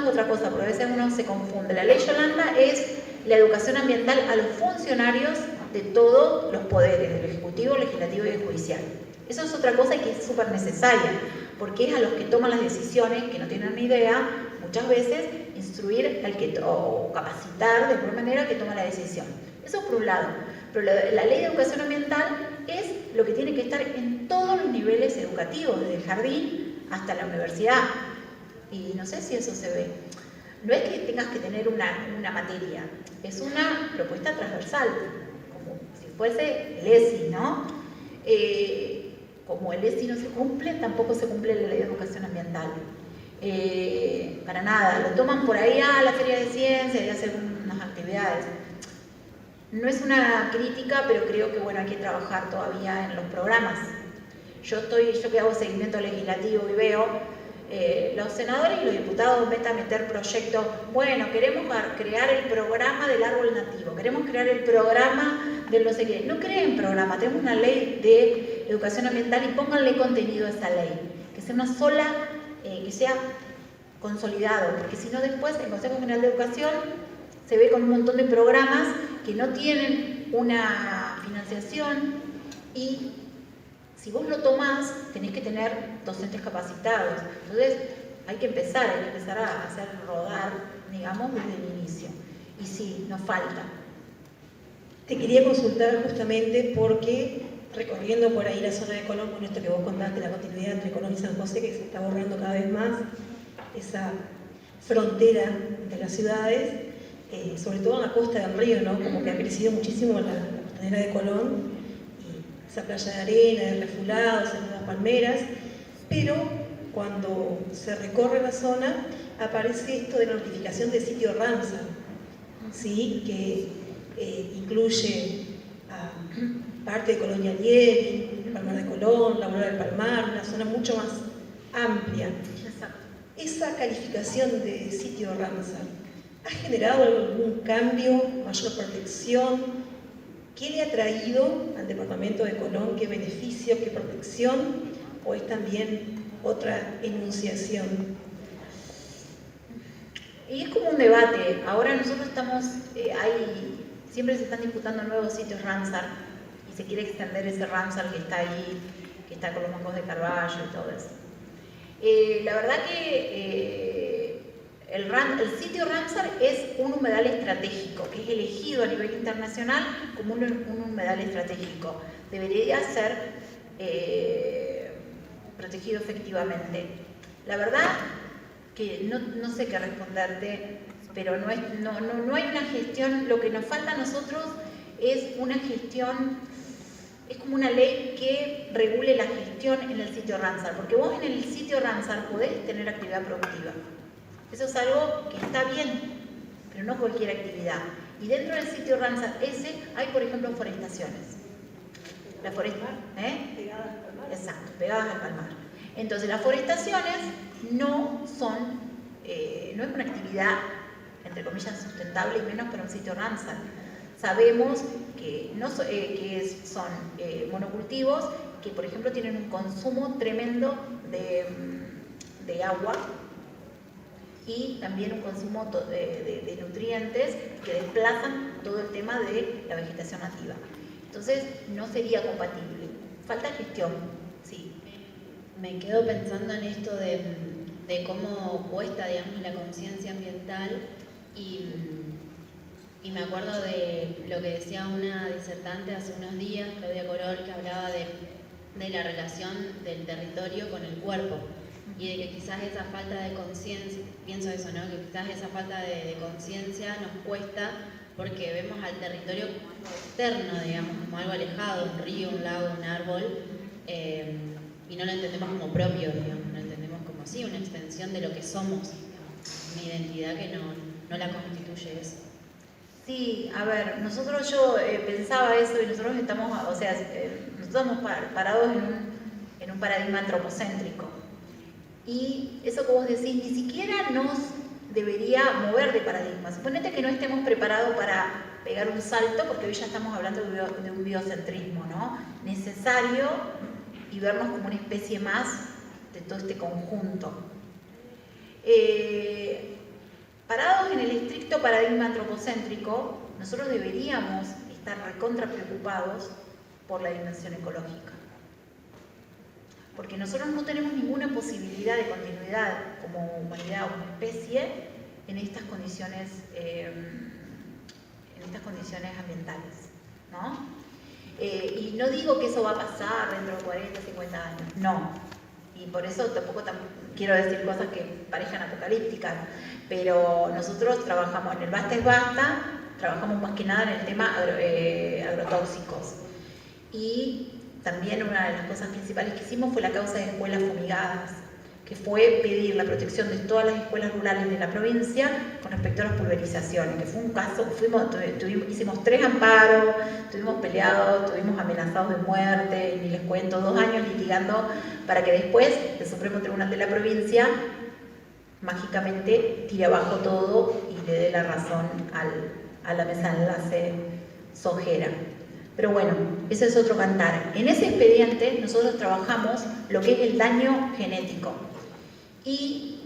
es otra cosa, porque a veces uno se confunde. La ley Yolanda es la educación ambiental a los funcionarios de todos los poderes, del Ejecutivo, Legislativo y Judicial. Eso es otra cosa que es súper necesaria, porque es a los que toman las decisiones, que no tienen ni idea, muchas veces instruir o capacitar de alguna manera que toma la decisión. Eso por un lado. Pero la ley de educación ambiental es lo que tiene que estar en todos los niveles educativos, desde el jardín hasta la universidad. Y no sé si eso se ve. No es que tengas que tener una materia, es una propuesta transversal, como si fuese el ESI, ¿no? Como el ESI no se cumple, tampoco se cumple la ley de educación ambiental. Para nada, lo toman por ahí a la feria de ciencias y hacen unas actividades. No es una crítica, pero creo que bueno, hay que trabajar todavía en los programas. Yo que hago seguimiento legislativo y veo los senadores y los diputados meter proyectos. Bueno, queremos crear el programa del árbol nativo, queremos crear el programa del no sé qué. No creen programa, tenemos una ley de educación ambiental y pónganle contenido a esa ley. Que sea una sola, que sea consolidado, porque si no después el Consejo General de Educación se ve con un montón de programas que no tienen una financiación y si vos lo tomás, tenés que tener docentes capacitados. Entonces, hay que empezar a hacer rodar, digamos, desde el inicio. Y sí, nos falta. Te quería consultar justamente porque, recorriendo por ahí la zona de Colón, con esto que vos contaste, la continuidad entre Colón y San José, que se está borrando cada vez más, esa frontera de las ciudades, sobre todo en la costa del río, ¿no? Como que ha crecido muchísimo la costanera de Colón, y esa playa de arena, de refulados, en las palmeras, pero cuando se recorre la zona aparece esto de la notificación de sitio Ramsar, ¿sí? Que incluye a parte de Colonia Lieri, el Palmar de Colón, la Aurora del Palmar, una zona mucho más amplia. Esa calificación de sitio Ramsar, ¿ha generado algún cambio, mayor protección? ¿Qué le ha traído al departamento de Colón? ¿Qué beneficio, qué protección? ¿O es también otra enunciación? Y es como un debate. Ahora nosotros estamos, siempre se están disputando nuevos sitios Ramsar y se quiere extender ese Ramsar que está ahí, que está con los mangos de Carballo y todo eso. La verdad que el sitio Ramsar es un humedal estratégico, que es elegido a nivel internacional como un humedal estratégico. Debería ser protegido efectivamente. La verdad que no sé qué responderte, pero no hay una gestión. Lo que nos falta a nosotros es una gestión. Es como una ley que regule la gestión en el sitio Ramsar, porque vos en el sitio Ramsar podés tener actividad productiva. Eso es algo que está bien, pero no cualquier actividad. Y dentro del sitio Ramsar ese hay, por ejemplo, forestaciones. La foresta, Pegadas al palmar. Exacto, pegadas al palmar. Entonces, las forestaciones no son, no es una actividad, entre comillas, sustentable, y menos para un sitio Ramsar. Sabemos que, que son monocultivos que, por ejemplo, tienen un consumo tremendo de agua y también un consumo de nutrientes que desplazan todo el tema de la vegetación nativa. Entonces, no sería compatible. Falta gestión, sí. Me quedo pensando en esto de cómo cuesta, digamos, la conciencia ambiental y me acuerdo de lo que decía una disertante hace unos días, Claudia Corol, que hablaba de la relación del territorio con el cuerpo y de que quizás esa falta de conciencia, pienso eso, ¿no? Que quizás esa falta de conciencia nos cuesta porque vemos al territorio como algo externo, digamos, como algo alejado, un río, un lago, un árbol, y no lo entendemos como propio, digamos, lo entendemos como sí, una extensión de lo que somos, digamos, una identidad que no la constituye eso. Sí, a ver, yo pensaba eso y nosotros estamos, nosotros estamos parados en un paradigma antropocéntrico. Y eso que vos decís, ni siquiera nos debería mover de paradigma. Suponete que no estemos preparados para pegar un salto, porque hoy ya estamos hablando de un biocentrismo, ¿no? Necesario y vernos como una especie más de todo este conjunto. Parados en el estricto paradigma antropocéntrico, nosotros deberíamos estar recontra preocupados por la dimensión ecológica. Porque nosotros no tenemos ninguna posibilidad de continuidad como humanidad o como especie en estas condiciones ambientales, ¿no? Y no digo que eso va a pasar dentro de 40, 50 años, no. Y por eso tampoco quiero decir cosas que parezcan apocalípticas, pero nosotros trabajamos en el Basta es Basta, trabajamos más que nada en el tema agrotóxicos. Y también una de las cosas principales que hicimos fue la causa de escuelas fumigadas, que fue pedir la protección de todas las escuelas rurales de la provincia con respecto a las pulverizaciones, que fue un caso, hicimos 3 amparos, estuvimos peleados, estuvimos amenazados de muerte, y ni les cuento, 2 años litigando para que después el Supremo Tribunal de la Provincia mágicamente tire abajo todo y le dé la razón a la mesa de enlace Sojera. Pero bueno, ese es otro cantar. En ese expediente nosotros trabajamos lo que es el daño genético. Y,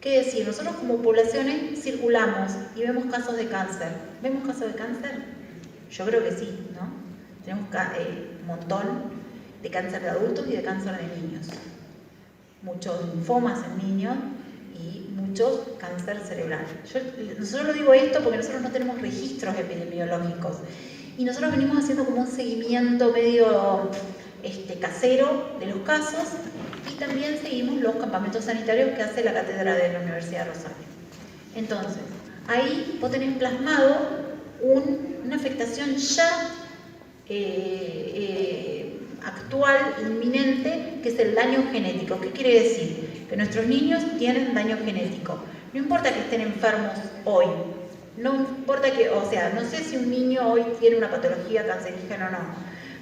¿qué decir? Nosotros como poblaciones circulamos y vemos casos de cáncer. ¿Vemos casos de cáncer? Yo creo que sí, ¿no? Tenemos un montón de cáncer de adultos y de cáncer de niños. Muchos linfomas en niños y muchos cáncer cerebral. Nosotros lo digo esto porque nosotros no tenemos registros epidemiológicos. Y nosotros venimos haciendo como un seguimiento medio casero de los casos y también seguimos los campamentos sanitarios que hace la cátedra de la Universidad de Rosario. Entonces, ahí vos tenés plasmado una afectación ya actual, inminente, que es el daño genético. ¿Qué quiere decir? Que nuestros niños tienen daño genético. No importa que estén enfermos hoy. No importa no sé si un niño hoy tiene una patología cancerígena o no,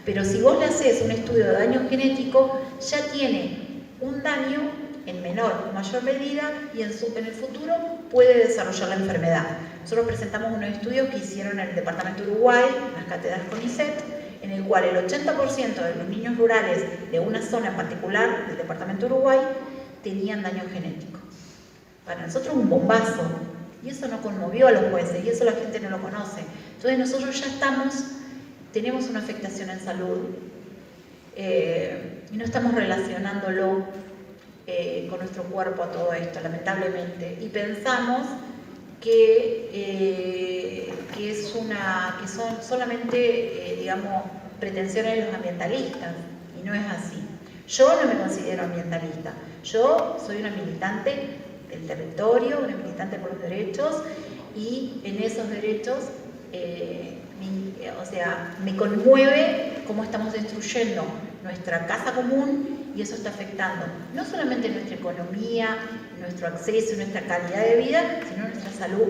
pero si vos le haces un estudio de daño genético, ya tiene un daño en menor o mayor medida y en el futuro puede desarrollar la enfermedad. Nosotros presentamos unos estudios que hicieron en el departamento de Uruguay, en las cátedras CONICET, en el cual el 80% de los niños rurales de una zona en particular del departamento de Uruguay tenían daño genético. Para nosotros un bombazo. Y eso no conmovió a los jueces, y eso la gente no lo conoce. Entonces nosotros ya tenemos una afectación en salud, y no estamos relacionándolo con nuestro cuerpo a todo esto, lamentablemente. Y pensamos que son solamente, pretensiones de los ambientalistas, y no es así. Yo no me considero ambientalista, yo soy una militante del territorio, una militante por los derechos, y en esos derechos me conmueve cómo estamos destruyendo nuestra casa común, y eso está afectando no solamente nuestra economía, nuestro acceso, nuestra calidad de vida, sino nuestra salud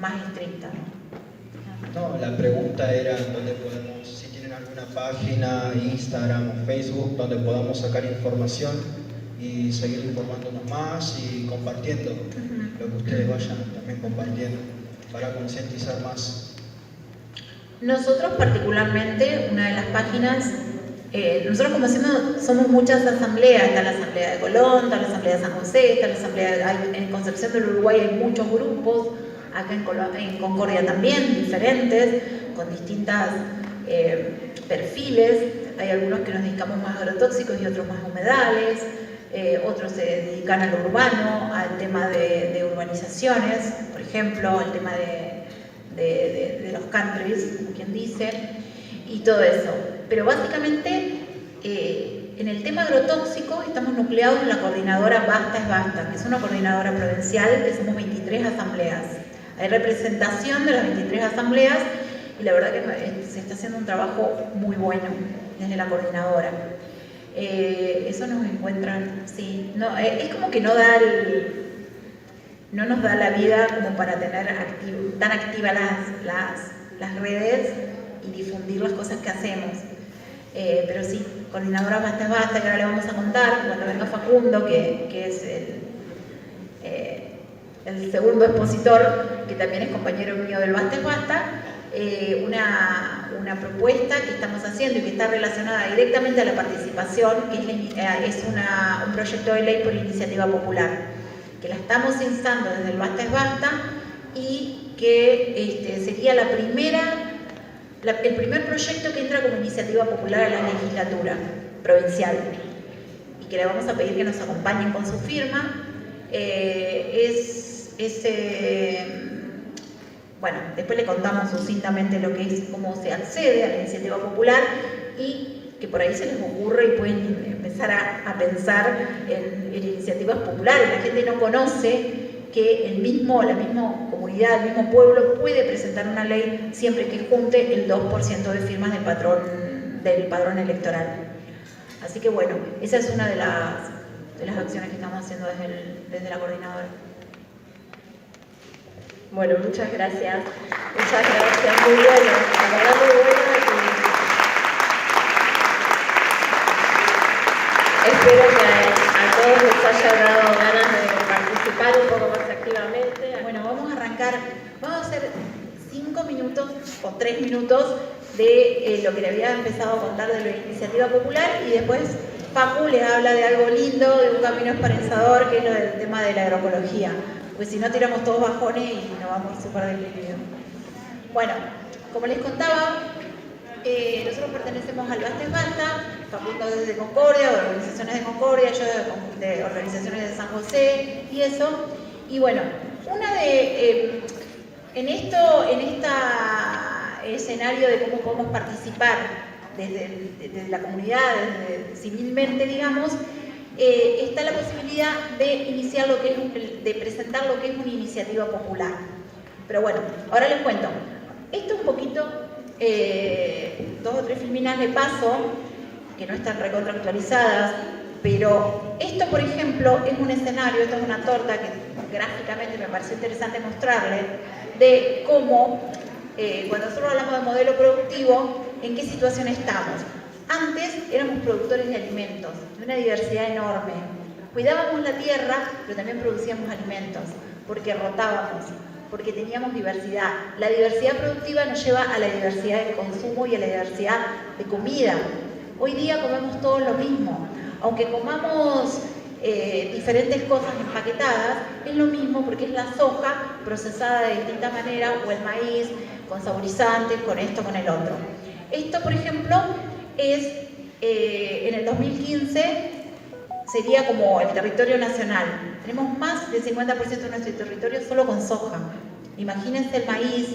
más estricta, ¿no? No, la pregunta era dónde podemos, si tienen alguna página, Instagram o Facebook, donde podamos sacar información y seguir informándonos más y compartiendo lo que ustedes vayan también compartiendo para concientizar más. Nosotros particularmente, una de las páginas, nosotros como somos muchas asambleas, está la asamblea de Colón, está la asamblea de San José, está la asamblea en Concepción del Uruguay hay muchos grupos, acá en Concordia también, diferentes, con distintas perfiles, hay algunos que nos dedicamos más a agrotóxicos y otros más a humedales. Otros se dedican a lo urbano, al tema de urbanizaciones, por ejemplo, al tema de los countries, como quien dice, y todo eso. Pero básicamente, en el tema agrotóxico estamos nucleados en la coordinadora Basta es Basta, que es una coordinadora provincial, que somos 23 asambleas. Hay representación de las 23 asambleas y la verdad que se está haciendo un trabajo muy bueno desde la coordinadora. Eso nos encuentran, sí. No, es como que no nos da la vida como para tener tan activas las redes y difundir las cosas que hacemos. Pero sí, coordinadora Basta es Basta, que ahora le vamos a contar cuando venga Facundo, que es el segundo expositor, que también es compañero mío del Basta es Basta, una propuesta que estamos haciendo y que está relacionada directamente a la participación, que es un proyecto de ley por iniciativa popular, que la estamos instando desde el Basta es Basta y que sería el primer proyecto que entra como iniciativa popular a la legislatura provincial y que le vamos a pedir que nos acompañen con su firma. Bueno, después le contamos sucintamente lo que es, cómo se accede a la iniciativa popular y que por ahí se les ocurre y pueden empezar a pensar en iniciativas populares. La gente no conoce que la misma comunidad, el mismo pueblo puede presentar una ley siempre que junte el 2% de firmas del padrón electoral. Así que bueno, esa es una de las acciones que estamos haciendo desde la coordinadora. Bueno, muchas gracias. Muchas gracias, muy bueno, la verdad muy buena y espero que a todos les haya dado ganas de participar un poco más activamente. Bueno, vamos a hacer 5 minutos o 3 minutos de lo que le había empezado a contar de la iniciativa popular y después Facu les habla de algo lindo, de un camino esperanzador, que es lo del tema de la agroecología. Pues si no tiramos todos bajones y nos vamos súper deprimidos. Bueno, como les contaba, nosotros pertenecemos al Basta es Basta, Facundo desde Concordia, organizaciones de Concordia, yo de organizaciones de San José y eso. Y bueno, en este escenario de cómo podemos participar desde la comunidad, civilmente, digamos, está la posibilidad de iniciar de presentar lo que es una iniciativa popular. Pero bueno, ahora les cuento. Esto un poquito, 2 o 3 filminas de paso, que no están recontraactualizadas, pero esto, por ejemplo, es un escenario, esto es una torta que gráficamente me pareció interesante mostrarles, de cómo, cuando nosotros hablamos de modelo productivo, en qué situación estamos. Antes éramos productores de alimentos, de una diversidad enorme. Cuidábamos la tierra, pero también producíamos alimentos, porque rotábamos, porque teníamos diversidad. La diversidad productiva nos lleva a la diversidad de consumo y a la diversidad de comida. Hoy día comemos todo lo mismo. Aunque comamos diferentes cosas empaquetadas, es lo mismo porque es la soja procesada de distinta manera, o el maíz, con saborizantes, con esto, con el otro. Esto, por ejemplo, es en el 2015 sería como el territorio nacional. Tenemos más del 50% de nuestro territorio solo con soja. Imagínense el maíz,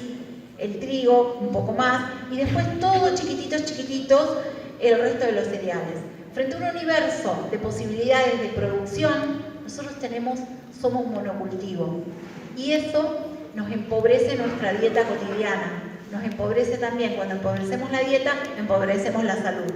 el trigo, un poco más, y después todos chiquititos, el resto de los cereales. Frente a un universo de posibilidades de producción, nosotros somos monocultivo. Y eso nos empobrece nuestra dieta cotidiana. Nos empobrece también, cuando empobrecemos la dieta, empobrecemos la salud.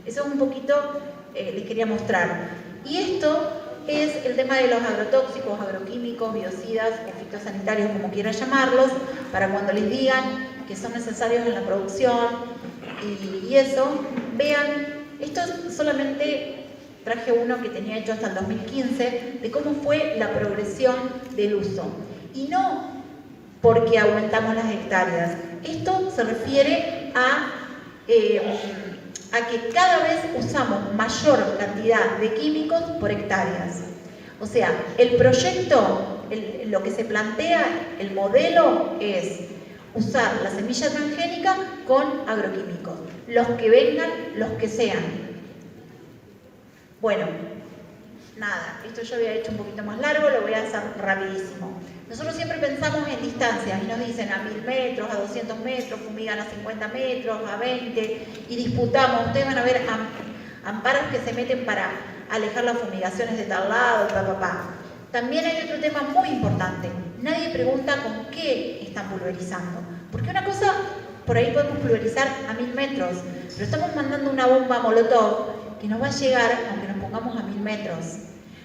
Eso es un poquito, les quería mostrar. Y esto es el tema de los agrotóxicos, agroquímicos, biocidas o fitosanitarios, como quieran llamarlos, para cuando les digan que son necesarios en la producción y eso. Vean, esto solamente traje uno que tenía hecho hasta el 2015, de cómo fue la progresión del uso. Y no porque aumentamos las hectáreas. Esto se refiere a que cada vez usamos mayor cantidad de químicos por hectáreas. O sea, el proyecto, lo que se plantea, el modelo es usar la semilla transgénica con agroquímicos. Los que vengan, los que sean. Bueno, nada, esto yo había hecho un poquito más largo, lo voy a hacer rapidísimo. Nosotros siempre pensamos en distancias y nos dicen a 1000 metros, a 200 metros, fumigan a 50 metros, a 20 y disputamos. Ustedes van a ver amparos que se meten para alejar las fumigaciones de tal lado, También hay otro tema muy importante. Nadie pregunta con qué están pulverizando. Porque una cosa, por ahí podemos pulverizar a 1000 metros, pero estamos mandando una bomba molotov que nos va a llegar aunque nos pongamos a 1000 metros.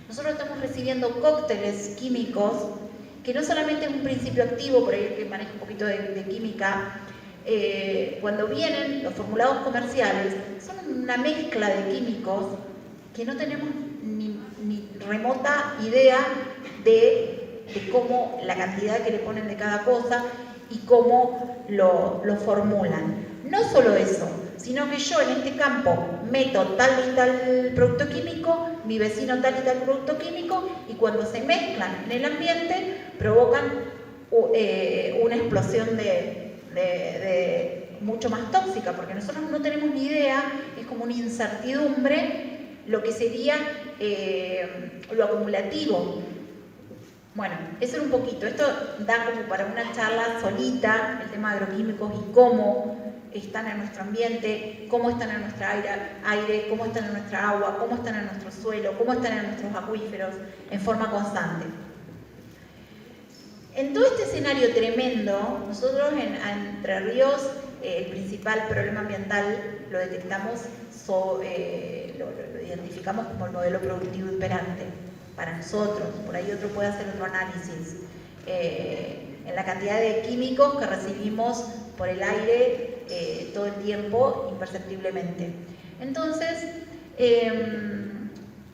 Nosotros estamos recibiendo cócteles químicos que no solamente es un principio activo, por ahí el que maneja un poquito de química, cuando vienen los formulados comerciales, son una mezcla de químicos que no tenemos ni remota idea de cómo la cantidad que le ponen de cada cosa y cómo lo formulan. No solo eso, sino que yo en este campo meto tal y tal producto químico, mi vecino tal y tal producto químico, y cuando se mezclan en el ambiente provocan una explosión de mucho más tóxica, porque nosotros no tenemos ni idea, es como una incertidumbre lo que sería lo acumulativo. Bueno, eso era un poquito, esto da como para una charla solita, el tema de agroquímicos y cómo están en nuestro ambiente, cómo están en nuestro aire, cómo están en nuestra agua, cómo están en nuestro suelo, cómo están en nuestros acuíferos, en forma constante. En todo este escenario tremendo, nosotros en Entre Ríos, el principal problema ambiental lo detectamos, lo identificamos como el modelo productivo imperante para nosotros. Por ahí otro puede hacer otro análisis. En la cantidad de químicos que recibimos por el aire todo el tiempo, imperceptiblemente. Entonces,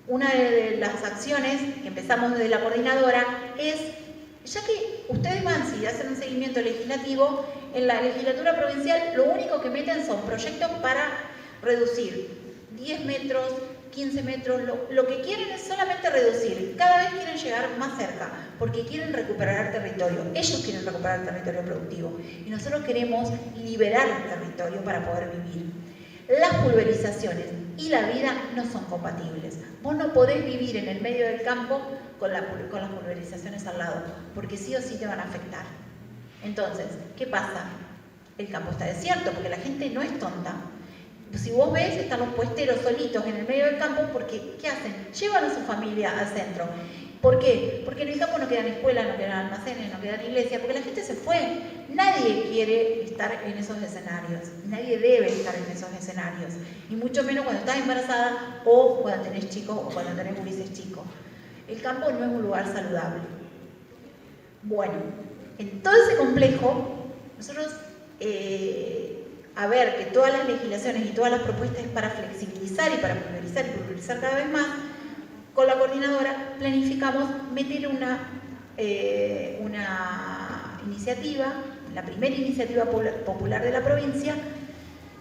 una de las acciones que empezamos desde la coordinadora es, ya que ustedes van, si hacen un seguimiento legislativo, en la legislatura provincial lo único que meten son proyectos para reducir 10 metros, 15 metros, lo que quieren es solamente reducir, cada vez quieren llegar más cerca, porque quieren recuperar el territorio, ellos quieren recuperar el territorio productivo, y nosotros queremos liberar el territorio para poder vivir. Las pulverizaciones y la vida no son compatibles. Vos no podés vivir en el medio del campo con las pulverizaciones al lado, porque sí o sí te van a afectar. Entonces, ¿qué pasa? El campo está desierto, porque la gente no es tonta. Si vos ves, están los puesteros solitos en el medio del campo, porque ¿qué hacen? Llevan a su familia al centro. ¿Por qué? Porque en el campo no quedan escuelas, no quedan almacenes, no quedan iglesias, porque la gente se fue. Nadie quiere estar en esos escenarios, nadie debe estar en esos escenarios, y mucho menos cuando estás embarazada o cuando tenés chicos o cuando tenés gurises chicos. El campo no es un lugar saludable. Bueno, en todo ese complejo, nosotros, a ver que todas las legislaciones y todas las propuestas es para flexibilizar y para pulverizar cada vez más, con la coordinadora planificamos meter una iniciativa, la primera iniciativa popular de la provincia,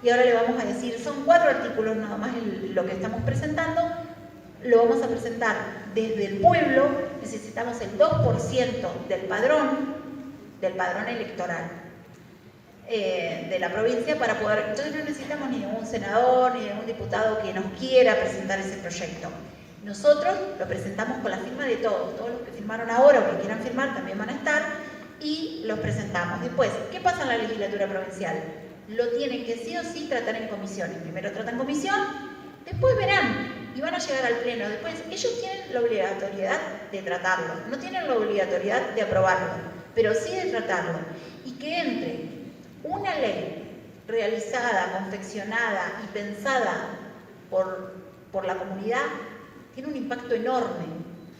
y ahora le vamos a decir, son 4 artículos nada más lo que estamos presentando, lo vamos a presentar desde el pueblo, necesitamos el 2% del padrón electoral de la provincia para poder, entonces no necesitamos ni ningún senador ni ningún diputado que nos quiera presentar ese proyecto. Nosotros lo presentamos con la firma de todos los que firmaron ahora o que quieran firmar también van a estar, y los presentamos. Después, ¿qué pasa en la legislatura provincial? Lo tienen que sí o sí tratar en comisiones. Primero tratan comisión, después verán y van a llegar al pleno. Después, ellos tienen la obligatoriedad de tratarlo, no tienen la obligatoriedad de aprobarlo, pero sí de tratarlo. Y que entre una ley realizada, confeccionada y pensada por la comunidad, tiene un impacto enorme,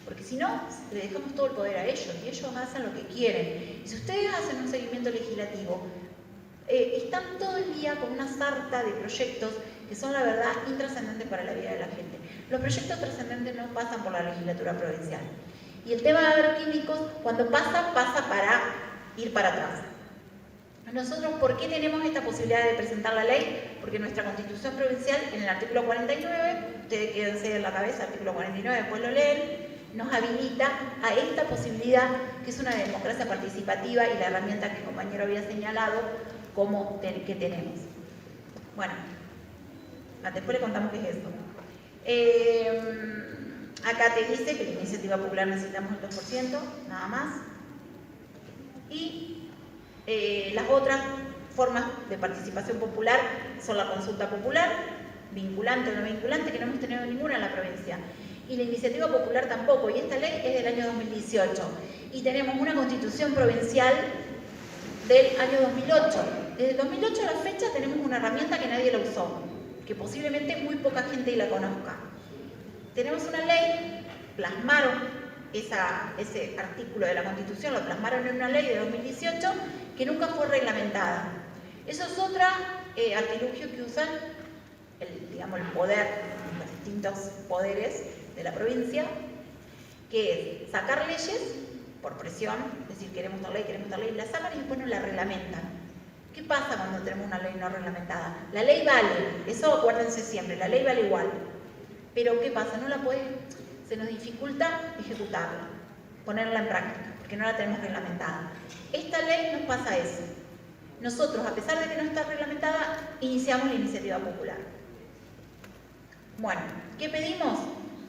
porque si no, le dejamos todo el poder a ellos y ellos hacen lo que quieren. Y si ustedes hacen un seguimiento legislativo, están todo el día con una sarta de proyectos que son, la verdad, intrascendentes para la vida de la gente. Los proyectos trascendentes no pasan por la legislatura provincial. Y el tema de agroquímicos, cuando pasa para ir para atrás. Nosotros, ¿por qué tenemos esta posibilidad de presentar la ley? Porque nuestra Constitución provincial, en el artículo 49, ustedes quédense en la cabeza, artículo 49, después lo leen, nos habilita a esta posibilidad, que es una democracia participativa y la herramienta que el compañero había señalado como que tenemos. Bueno, después le contamos qué es esto. Acá te dice que la iniciativa popular necesitamos el 2%, nada más. Y las otras formas de participación popular son la consulta popular, vinculante o no vinculante, que no hemos tenido ninguna en la provincia. Y la iniciativa popular tampoco, y esta ley es del año 2018. Y tenemos una constitución provincial del año 2008. Desde el 2008 a la fecha tenemos una herramienta que nadie la usó. que posiblemente muy poca gente la conozca. Tenemos una ley, plasmaron ese artículo de la Constitución, lo plasmaron en una ley de 2018 que nunca fue reglamentada. Eso es otro artilugio que usan digamos, el poder, los distintos poderes de la provincia, que es sacar leyes por presión, decir queremos tal ley, la sacan y después no la reglamentan. ¿Qué pasa cuando tenemos una ley no reglamentada? La ley vale, eso acuérdense siempre, la ley vale igual. Pero ¿qué pasa? Se nos dificulta ejecutarla, ponerla en práctica, porque no la tenemos reglamentada. Esta ley nos pasa eso. Nosotros, a pesar de que no está reglamentada, iniciamos la iniciativa popular. Bueno, ¿qué pedimos?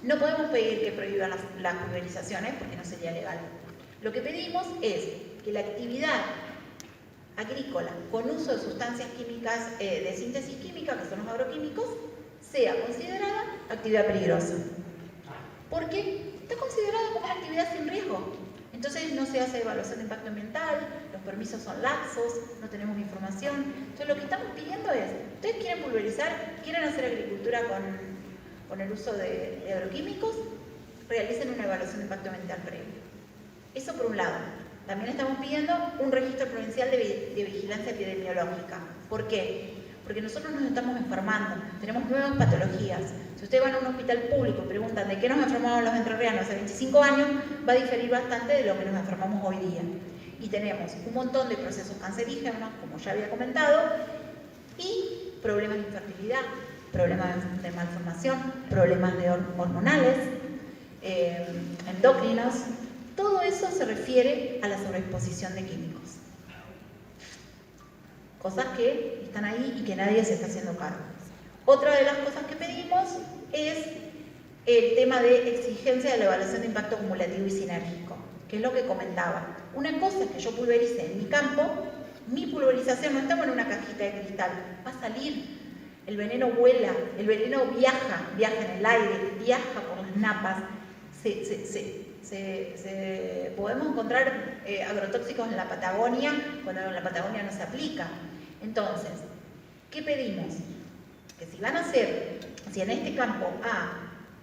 No podemos pedir que prohíban las pulverizaciones, porque no sería legal. Lo que pedimos es que la actividad agrícola con uso de sustancias químicas de síntesis química, que son los agroquímicos, sea considerada actividad peligrosa. Porque está considerada como una actividad sin riesgo. Entonces no se hace evaluación de impacto ambiental, los permisos son laxos, no tenemos información. Entonces lo que estamos pidiendo es, ustedes quieren pulverizar, quieren hacer agricultura con el uso de agroquímicos, realicen una evaluación de impacto ambiental previo. Eso por un lado. También estamos pidiendo un registro provincial de vigilancia epidemiológica. ¿Por qué? Porque nosotros nos estamos enfermando, tenemos nuevas patologías. Si ustedes van a un hospital público y preguntan de qué nos enfermamos los entrerrianos hace 25 años, va a diferir bastante de lo que nos enfermamos hoy día. Y tenemos un montón de procesos cancerígenos, como ya había comentado, y problemas de infertilidad, problemas de malformación, problemas hormonales, endocrinos. Todo eso se refiere a la sobreexposición de químicos. Cosas que están ahí y que nadie se está haciendo cargo. Otra de las cosas que pedimos es el tema de exigencia de la evaluación de impacto acumulativo y sinérgico, que es lo que comentaba. Una cosa es que yo pulverice en mi campo, mi pulverización no estamos en una cajita de cristal, va a salir, el veneno vuela, el veneno viaja en el aire, viaja por las napas, podemos encontrar agrotóxicos en la Patagonia cuando en la Patagonia no se aplica. Entonces, ¿qué pedimos? Que si en este campo A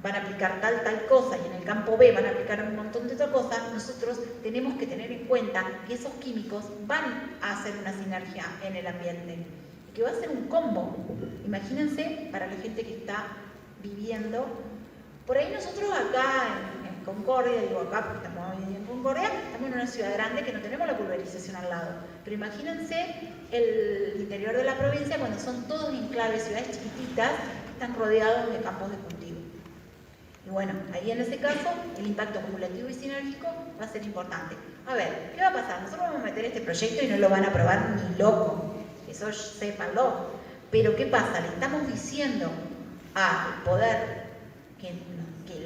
van a aplicar tal cosa y en el campo B van a aplicar un montón de otras cosas, nosotros tenemos que tener en cuenta que esos químicos van a hacer una sinergia en el ambiente, que va a ser un combo. Imagínense para la gente que está viviendo. Por ahí nosotros acá en Concordia, digo acá porque estamos hoy en Concordia, estamos en una ciudad grande que no tenemos la pulverización al lado. Pero imagínense el interior de la provincia cuando son todos enclaves, ciudades chiquititas, que están rodeados de campos de cultivo. Y bueno, ahí en ese caso el impacto acumulativo y sinérgico va a ser importante. A ver, ¿qué va a pasar? Nosotros vamos a meter este proyecto y no lo van a aprobar ni loco. Eso sépanlo. Pero ¿qué pasa? Le estamos diciendo al poder que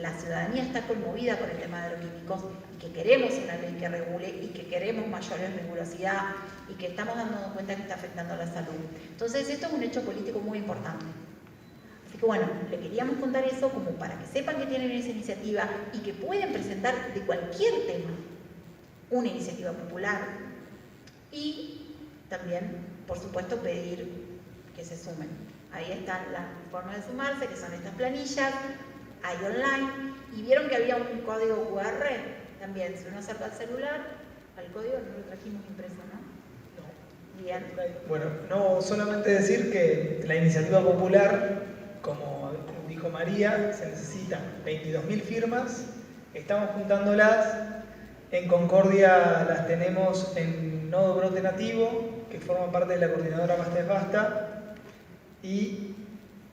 la ciudadanía está conmovida por el tema de agroquímicos y que queremos una ley que regule y que queremos mayor rigurosidad y que estamos dándonos cuenta que está afectando a la salud. Entonces esto es un hecho político muy importante. Así que bueno, le queríamos contar eso como para que sepan que tienen esa iniciativa y que pueden presentar de cualquier tema una iniciativa popular y también, por supuesto, pedir que se sumen. Ahí están las formas de sumarse, que son estas planillas, hay online, y vieron que había un código QR también. Si uno acerca el celular al código, no lo trajimos impreso, ¿no? No. Bien. Bueno, no solamente decir que la iniciativa popular, como dijo María, se necesitan 22.000 firmas, estamos juntándolas. En Concordia las tenemos en Nodo Brote Nativo, que forma parte de la coordinadora Basta es Basta, y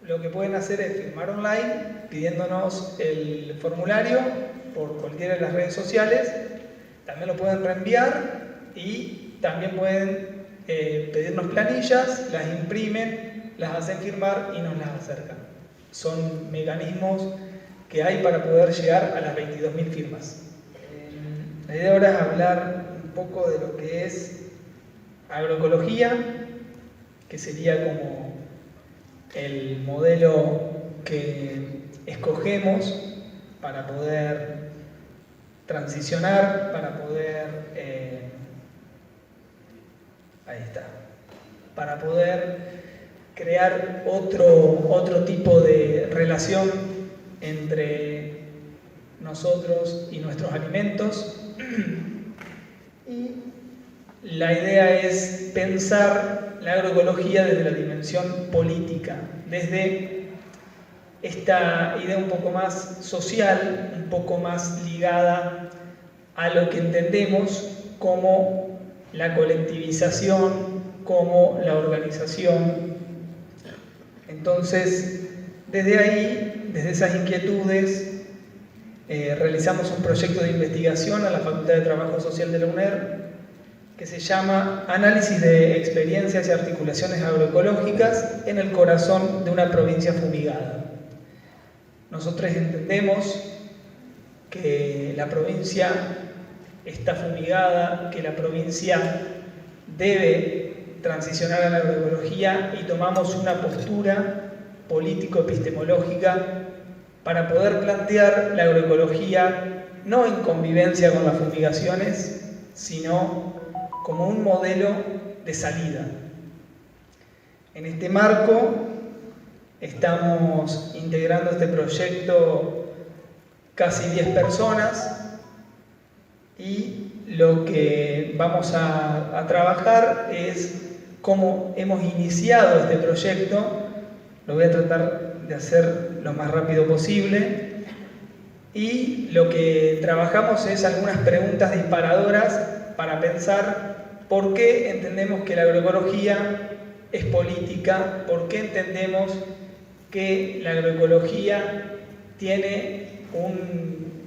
lo que pueden hacer es firmar online pidiéndonos el formulario por cualquiera de las redes sociales. También lo pueden reenviar y también pueden pedirnos planillas, las imprimen, las hacen firmar y nos las acercan. Son mecanismos que hay para poder llegar a las 22.000 firmas. La idea ahora es hablar un poco de lo que es agroecología, que sería como el modelo que escogemos para poder transicionar, para poder para poder crear otro tipo de relación entre nosotros y nuestros alimentos. Y la idea es pensar la agroecología desde la dimensión política, desde esta idea un poco más social, un poco más ligada a lo que entendemos como la colectivización, como la organización. Entonces, desde ahí, desde esas inquietudes, realizamos un proyecto de investigación a la Facultad de Trabajo Social de la UNER que se llama Análisis de experiencias y articulaciones agroecológicas en el corazón de una provincia fumigada. Nosotros entendemos que la provincia está fumigada, que la provincia debe transicionar a la agroecología y tomamos una postura político-epistemológica para poder plantear la agroecología no en convivencia con las fumigaciones, sino como un modelo de salida. En este marco estamos integrando este proyecto casi 10 personas y lo que vamos a trabajar es cómo hemos iniciado este proyecto. Lo voy a tratar de hacer lo más rápido posible. Y lo que trabajamos es algunas preguntas disparadoras para pensar por qué entendemos que la agroecología es política, por qué entendemos que la agroecología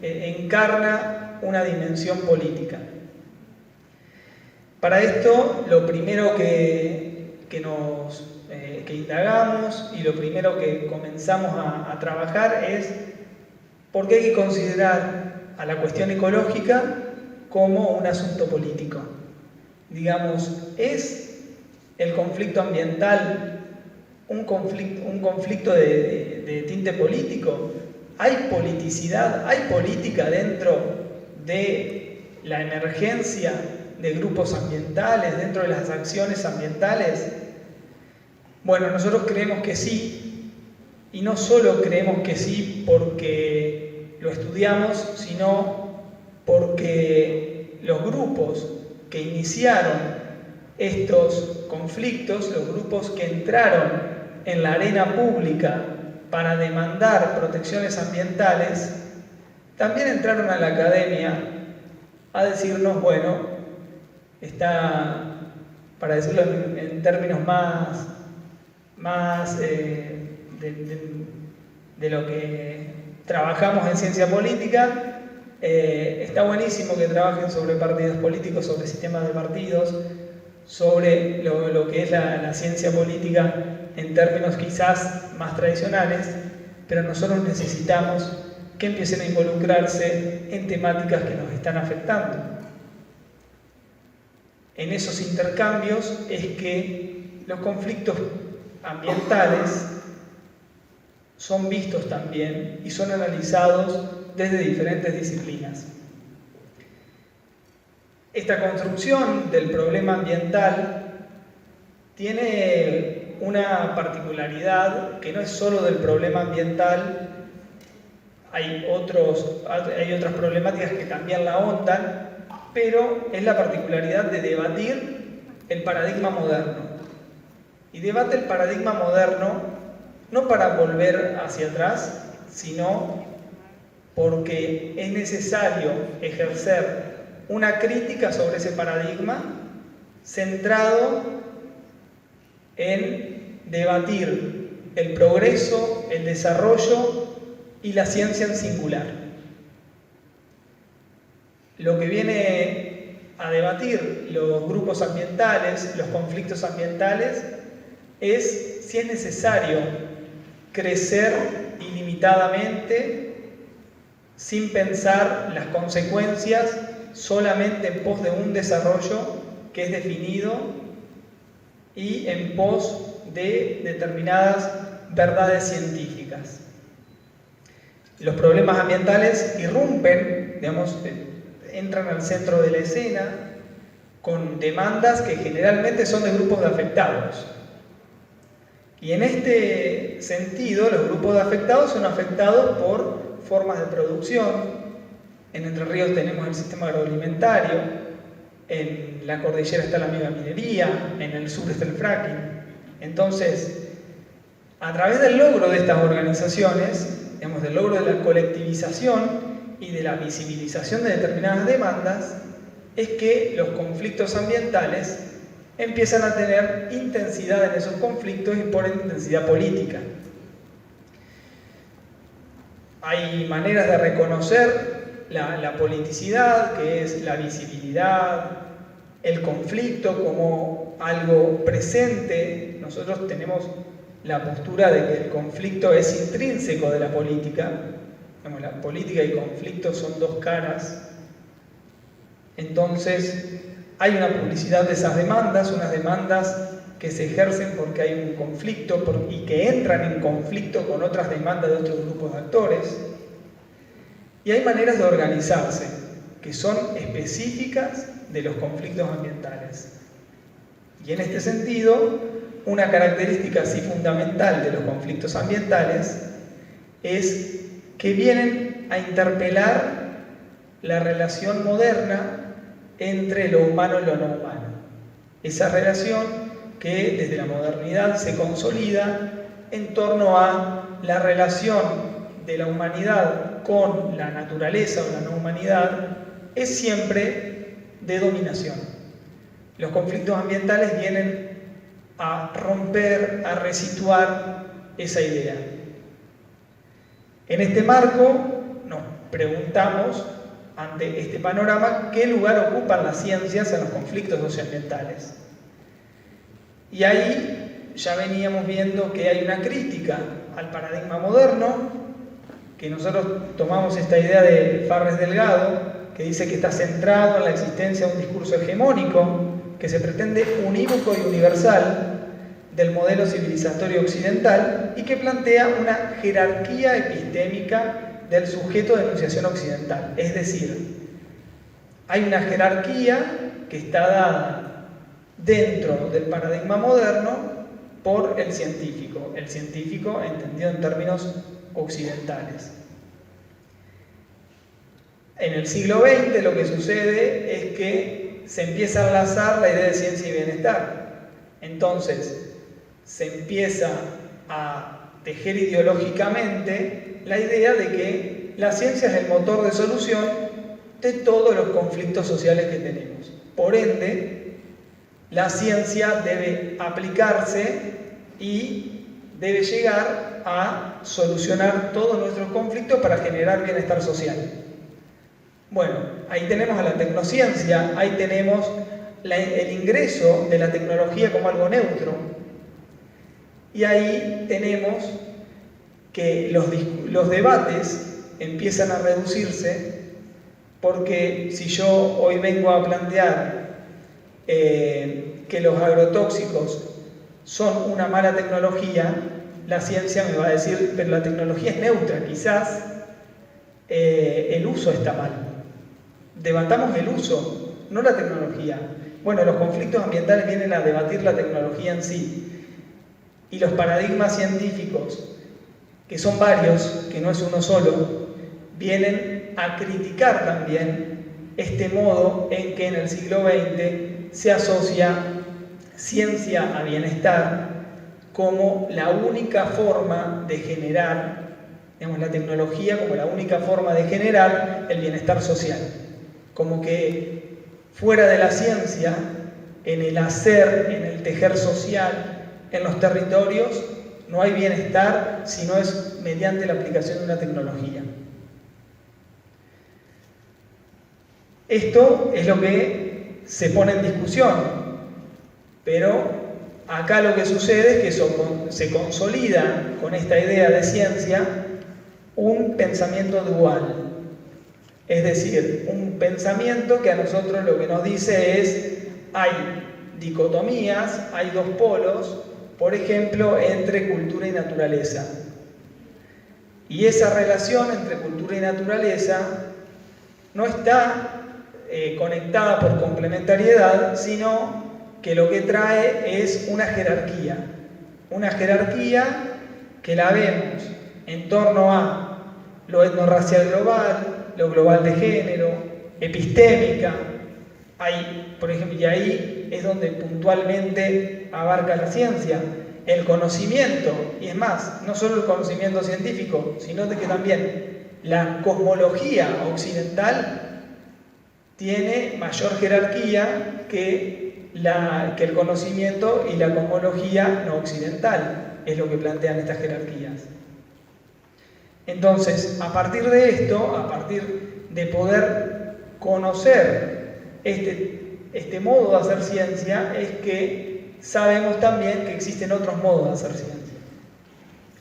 encarna una dimensión política. Para esto, lo primero que indagamos y lo primero que comenzamos a trabajar es por qué hay que considerar a la cuestión ecológica como un asunto político. Digamos, ¿es el conflicto ambiental un conflicto de tinte político? ¿Hay politicidad, hay política dentro de la emergencia de grupos ambientales, dentro de las acciones ambientales? Bueno, nosotros creemos que sí, y no solo creemos que sí porque lo estudiamos, sino porque los grupos que iniciaron estos conflictos, los grupos que entraron en la arena pública para demandar protecciones ambientales, también entraron a la academia a decirnos, bueno, está, para decirlo en términos más de lo que trabajamos en ciencia política, está buenísimo que trabajen sobre partidos políticos, sobre sistemas de partidos, sobre lo que es la ciencia política en términos quizás más tradicionales, pero nosotros necesitamos que empiecen a involucrarse en temáticas que nos están afectando. En esos intercambios es que los conflictos ambientales son vistos también y son analizados desde diferentes disciplinas. Esta construcción del problema ambiental tiene una particularidad que no es solo del problema ambiental, hay otras problemáticas que también la ahondan, pero es la particularidad de debatir el paradigma moderno. Y debate el paradigma moderno no para volver hacia atrás, sino porque es necesario ejercer una crítica sobre ese paradigma centrado en debatir el progreso, el desarrollo y la ciencia en singular. Lo que viene a debatir los grupos ambientales, los conflictos ambientales, es si es necesario crecer ilimitadamente sin pensar las consecuencias solamente en pos de un desarrollo que es definido y en pos de determinadas verdades científicas. Los problemas ambientales irrumpen, digamos, entran al centro de la escena con demandas que generalmente son de grupos de afectados. Y en este sentido, los grupos de afectados son afectados por formas de producción. En Entre Ríos tenemos el sistema agroalimentario, en la cordillera está la megaminería, en el sur está el fracking. Entonces, a través del logro de estas organizaciones, digamos, del logro de la colectivización y de la visibilización de determinadas demandas, es que los conflictos ambientales empiezan a tener intensidad en esos conflictos y por ende intensidad política. Hay maneras de reconocer la politicidad, que es la visibilidad, el conflicto como algo presente. Nosotros tenemos la postura de que el conflicto es intrínseco de la política. Digamos, la política y conflicto son dos caras. Entonces, hay una publicidad de esas demandas, unas demandas que se ejercen porque hay un conflicto y que entran en conflicto con otras demandas de otros grupos de actores. Y hay maneras de organizarse que son específicas de los conflictos ambientales. Y en este sentido, una característica así fundamental de los conflictos ambientales es que vienen a interpelar la relación moderna entre lo humano y lo no humano. Esa relación que desde la modernidad se consolida en torno a la relación de la humanidad con la naturaleza o la no humanidad, es siempre de dominación. Los conflictos ambientales vienen a romper, a resituar esa idea. En este marco nos preguntamos, ante este panorama, ¿qué lugar ocupan las ciencias en los conflictos socioambientales? Y ahí ya veníamos viendo que hay una crítica al paradigma moderno, que nosotros tomamos esta idea de Farres Delgado, que dice que está centrado en la existencia de un discurso hegemónico que se pretende unívoco y universal del modelo civilizatorio occidental y que plantea una jerarquía epistémica del sujeto de enunciación occidental. Es decir, hay una jerarquía que está dada dentro del paradigma moderno por el científico entendido en términos occidentales. En el siglo XX lo que sucede es que se empieza a enlazar la idea de ciencia y bienestar. Entonces, se empieza a tejer ideológicamente la idea de que la ciencia es el motor de solución de todos los conflictos sociales que tenemos. Por ende, la ciencia debe aplicarse y debe llegar a solucionar todos nuestros conflictos para generar bienestar social. Bueno, ahí tenemos a la tecnociencia, ahí tenemos el ingreso de la tecnología como algo neutro. Y ahí tenemos que los debates empiezan a reducirse, porque si yo hoy vengo a plantear que los agrotóxicos son una mala tecnología, la ciencia me va a decir, pero la tecnología es neutra, quizás el uso está mal. Debatamos el uso, no la tecnología. Bueno, los conflictos ambientales vienen a debatir la tecnología en sí. Y los paradigmas científicos, que son varios, que no es uno solo, vienen a criticar también este modo en que en el siglo XX se asocia ciencia a bienestar como la única forma de generar, digamos, la tecnología como la única forma de generar el bienestar social. Como que fuera de la ciencia, en el hacer, en el tejer social, en los territorios, no hay bienestar si no es mediante la aplicación de una tecnología. Esto es lo que se pone en discusión, pero acá lo que sucede es que se consolida con esta idea de ciencia un pensamiento dual. Es decir, un pensamiento que a nosotros lo que nos dice es, hay dicotomías, hay dos polos, por ejemplo, entre cultura y naturaleza. Y esa relación entre cultura y naturaleza no está conectada por complementariedad, sino que lo que trae es una jerarquía. una jerarquía que la vemos en torno a lo etnorracial global, lo global de género, epistémica. Por ejemplo, y ahí es donde puntualmente abarca la ciencia, el conocimiento, y es más, no solo el conocimiento científico, sino de que también la cosmología occidental tiene mayor jerarquía que el conocimiento y la cosmología no occidental, es lo que plantean estas jerarquías. Entonces, a partir de esto, a partir de poder conocer este modo de hacer ciencia, es que sabemos también que existen otros modos de hacer ciencia.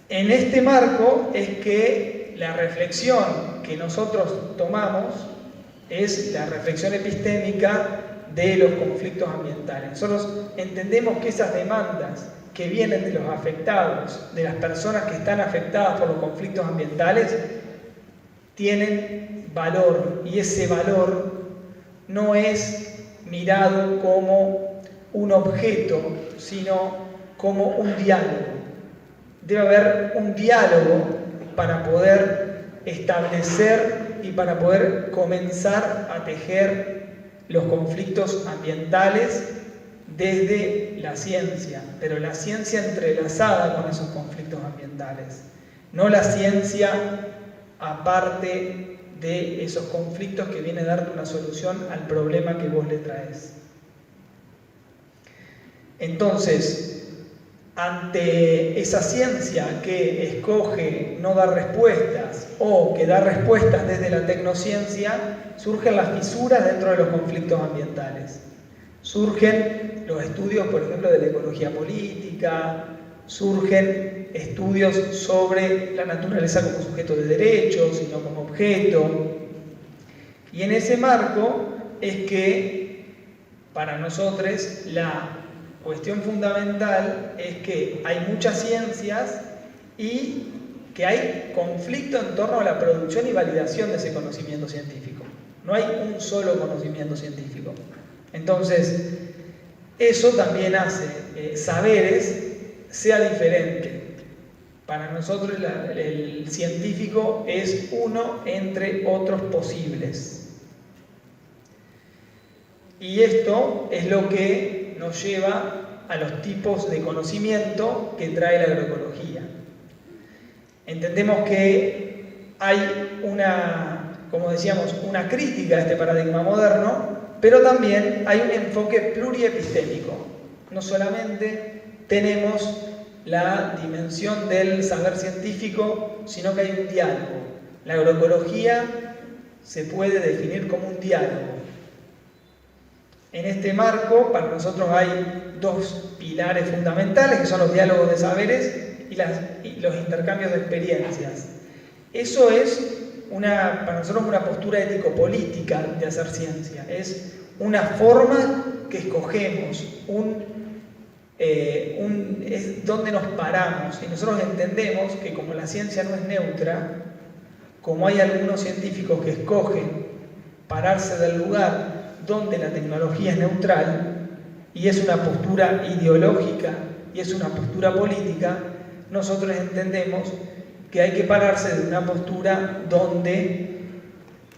En este marco es que la reflexión que nosotros tomamos es la reflexión epistémica de los conflictos ambientales. Nosotros entendemos que esas demandas que vienen de los afectados, de las personas que están afectadas por los conflictos ambientales, tienen valor, y ese valor no es mirado como un objeto, sino como un diálogo. Debe haber un diálogo para poder establecer y para poder comenzar a tejer los conflictos ambientales desde la ciencia, pero la ciencia entrelazada con esos conflictos ambientales, no la ciencia aparte de esos conflictos que viene a darte una solución al problema que vos le traes. Entonces, ante esa ciencia que escoge no dar respuestas o que da respuestas desde la tecnociencia, surgen las fisuras dentro de los conflictos ambientales. Surgen los estudios, por ejemplo, de la ecología política, surgen estudios sobre la naturaleza como sujeto de derechos y no como objeto. Y en ese marco es que para nosotros la cuestión fundamental es que hay muchas ciencias y que hay conflicto en torno a la producción y validación de ese conocimiento científico. No hay un solo conocimiento científico. Entonces, eso también hace saberes sea diferente. Para nosotros el científico es uno entre otros posibles. Y esto es lo que nos lleva a los tipos de conocimiento que trae la agroecología. Entendemos que hay como decíamos, una crítica a este paradigma moderno, pero también hay un enfoque pluriepistémico. No solamente tenemos la dimensión del saber científico, sino que hay un diálogo. La agroecología se puede definir como un diálogo. En este marco, para nosotros hay dos pilares fundamentales, que son los diálogos de saberes y los intercambios de experiencias. Eso es para nosotros una postura ético-política de hacer ciencia. Es una forma que escogemos, es donde nos paramos. Y nosotros entendemos que como la ciencia no es neutra, como hay algunos científicos que escogen pararse del lugar donde la tecnología es neutral, y es una postura ideológica y es una postura política, nosotros entendemos que hay que pararse de una postura donde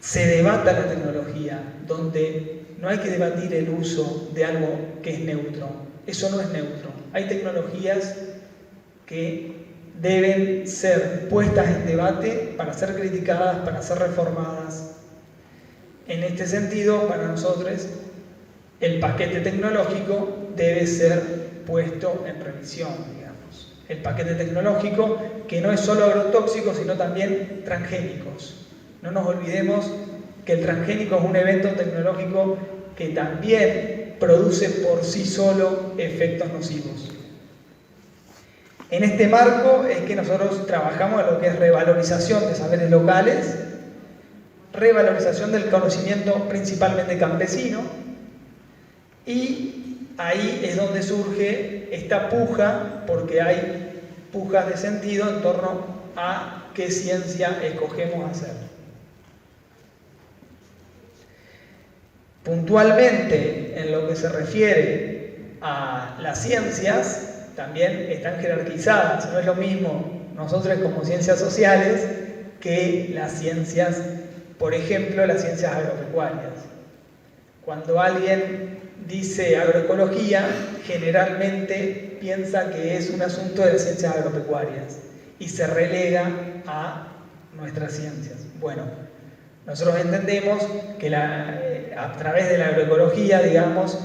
se debata la tecnología, donde no hay que debatir el uso de algo que es neutro. Eso no es neutro. Hay tecnologías que deben ser puestas en debate para ser criticadas, para ser reformadas. En este sentido, para nosotros, el paquete tecnológico debe ser puesto en revisión, digamos. El paquete tecnológico que no es solo agrotóxicos, sino también transgénicos. No nos olvidemos que el transgénico es un evento tecnológico que también produce por sí solo efectos nocivos. En este marco es que nosotros trabajamos en lo que es revalorización de saberes locales, revalorización del conocimiento principalmente campesino, y ahí es donde surge esta puja, porque hay pujas de sentido en torno a qué ciencia escogemos hacer. Puntualmente, en lo que se refiere a las ciencias, también están jerarquizadas. No es lo mismo nosotros como ciencias sociales que las ciencias, por ejemplo, las ciencias agropecuarias. Cuando alguien dice agroecología, generalmente piensa que es un asunto de las ciencias agropecuarias y se relega a nuestras ciencias. Bueno, nosotros entendemos que a través de la agroecología, digamos,